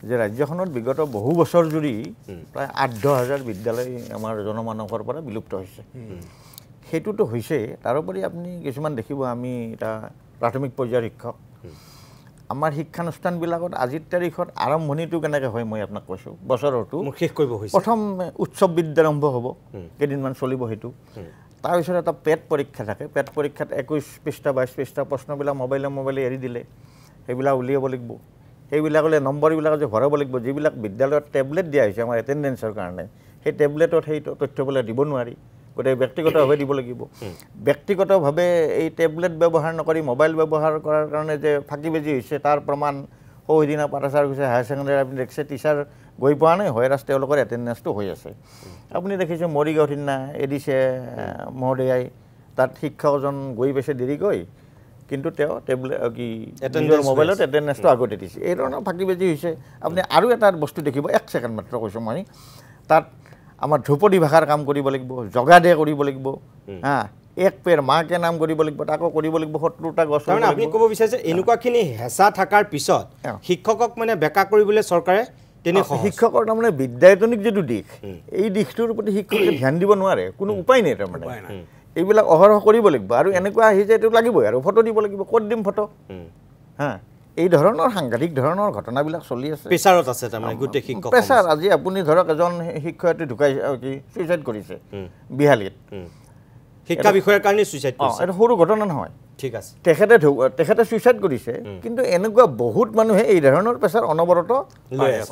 [SPEAKER 6] যে ৰাজ্যখনত বিগত বহু বছৰ জুৰি প্ৰায় 8-10,000 বিদ্যালয় আমাৰ জনমানসৰ পৰা বিলুপ্ত হৈছে সেইটোতো হৈছে তাৰোপৰি আপুনি কিছুমান দেখিব আমি এটা প্ৰাথমিক পৰ্যায়ৰ শিক্ষক আমাৰ শিক্ষানুষ্ঠানবিলাকত আজিৰ তাৰিখত আৰম্ভণিটো কেনেকৈ হয় মই আপোনাক কৈছোঁ বছৰটো
[SPEAKER 1] শেষ কৰিব হৈছে
[SPEAKER 6] প্ৰথম উৎসৱ বিদ্যাৰম্ভ হ'ব কেইদিনমান চলিব সেইটো তাৰপিছত এটা পেট পৰীক্ষা থাকে পেট পৰীক্ষাত 21 পৃষ্ঠা 22 পৃষ্ঠা প্ৰশ্নবিলাক মোবাইলে এৰি দিলে সেইবিলাক উলিয়াব লাগিব সেইবিলাকলে নম্বৰবিলাক যে ভৰাব লাগিব যিবিলাক বিদ্যালয়ত টেবলেট দিয়া হৈছে আমাৰ এটেণ্ডেঞ্চৰ কাৰণে সেই টেবলেটত সেই তথ্যবিলাক দিব নোৱাৰি গোটেই ব্যক্তিগতভাৱে দিব লাগিব ব্যক্তিগতভাৱে এই টেবলেট ব্যৱহাৰ নকৰি মোবাইল ব্যৱহাৰ কৰাৰ কাৰণে যে ফাঁকিবাজি হৈছে তাৰ প্ৰমাণ সৌদিনা পাঠাচাৰ হৈছে হায়াৰ ছেকেণ্ডেৰী আপুনি দেখিছে টিচাৰ গৈ পোৱা নাই হয় ৰাজ তেওঁলোকৰ এটেণ্ডেঞ্চটো হৈ আছে আপুনি দেখিছে মৰিগাঁৱত সিদিনা এডিছে মহোদয়াই তাত শিক্ষকজন গৈ পাইছে দেৰিকৈ কিন্তু তেওঁ কি নিজৰ মোবাইলত এটেণ্ডেঞ্চটো আগতে দিছে এই ধৰণৰ ফাঁকিবাজি হৈছে আপুনি আৰু এটা বস্তু দেখিব 1 ছেকেণ্ড মাত্ৰ কৈছোঁ মই তাত আমাৰ ধ্ৰুপদী ভাষাৰ কাম কৰিব লাগিব জগাদে কৰিব লাগিব হা এক পেৰ মাকে নাম কৰিব লাগিব তাকো কৰিব লাগিব 70টা গছ
[SPEAKER 1] তাৰমানে আপুনি ক'ব বিচাৰিছে এনেকুৱাখিনি হেঁচা থকাৰ পিছত শিক্ষকক মানে বেকা কৰিবলৈ চৰকাৰে তেনে
[SPEAKER 6] শিক্ষকৰ তাৰমানে বিদ্যায়তনিক যিটো দিশ এই দিশটোৰ প্ৰতি শিক্ষকে ধ্যান দিব নোৱাৰে কোনো উপায় নাই তাৰমানে এইবিলাক অহৰহ কৰিব লাগিব আৰু এনেকুৱা আহি যে এইটো লাগিবই আৰু ফটো দিব লাগিব ক'ত দিম ফটো হা এই ধৰণৰ সাংঘাতিক ধৰণৰ ঘটনাবিলাক চলি আছে
[SPEAKER 1] প্ৰেছাৰত আছে তাৰমানে গোটেই শিক্ষক
[SPEAKER 6] প্ৰেছাৰ আজি আপুনি ধৰক এজন শিক্ষয়িত্ৰী ঢুকাই কি ছুইচাইড কৰিছে বিহালীত
[SPEAKER 1] শিক্ষা বিষয়ৰ কাৰণে ছুইচাইড কৰিছে
[SPEAKER 6] এটা সৰু ঘটনা নহয়
[SPEAKER 1] ঠিক আছে
[SPEAKER 6] তেখেতে ছুইচাইড কৰিছে কিন্তু এনেকুৱা বহুত মানুহে এই ধৰণৰ প্ৰেছাৰ অনবৰত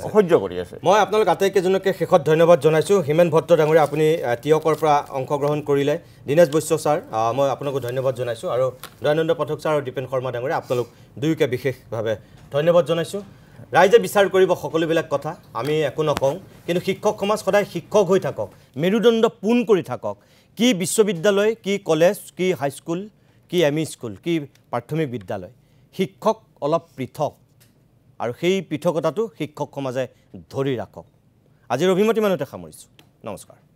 [SPEAKER 6] সহ্য কৰি আছে
[SPEAKER 1] মই আপোনালোক আটাইকেইজনকে শেষত ধন্যবাদ জনাইছোঁ হিমেন ভট্ট ডাঙৰীয়া আপুনি তিয়কৰ পৰা অংশগ্ৰহণ কৰিলে দীনেশ বৈশ্য ছাৰ মই আপোনাকো ধন্যবাদ জনাইছোঁ আৰু দয়ানন্দ পাঠক ছাৰ আৰু দীপেন শৰ্মা ডাঙৰীয়া আপোনালোক দুয়োকে বিশেষভাৱে ধন্যবাদ জনাইছোঁ ৰাইজে বিচাৰ কৰিব সকলোবিলাক কথা আমি একো নকওঁ কিন্তু শিক্ষক সমাজ সদায় শিক্ষক হৈ থাকক মেৰুদণ্ড পোন কৰি থাকক কি বিশ্ববিদ্যালয় কি কলেজ কি হাইস্কুল কি এম ই স্কুল কি প্ৰাথমিক বিদ্যালয় শিক্ষক অলপ পৃথক আৰু সেই পৃথকতাটো শিক্ষক সমাজে ধৰি ৰাখক আজিৰ অভিমত ইমানতে সামৰিছোঁ নমস্কাৰ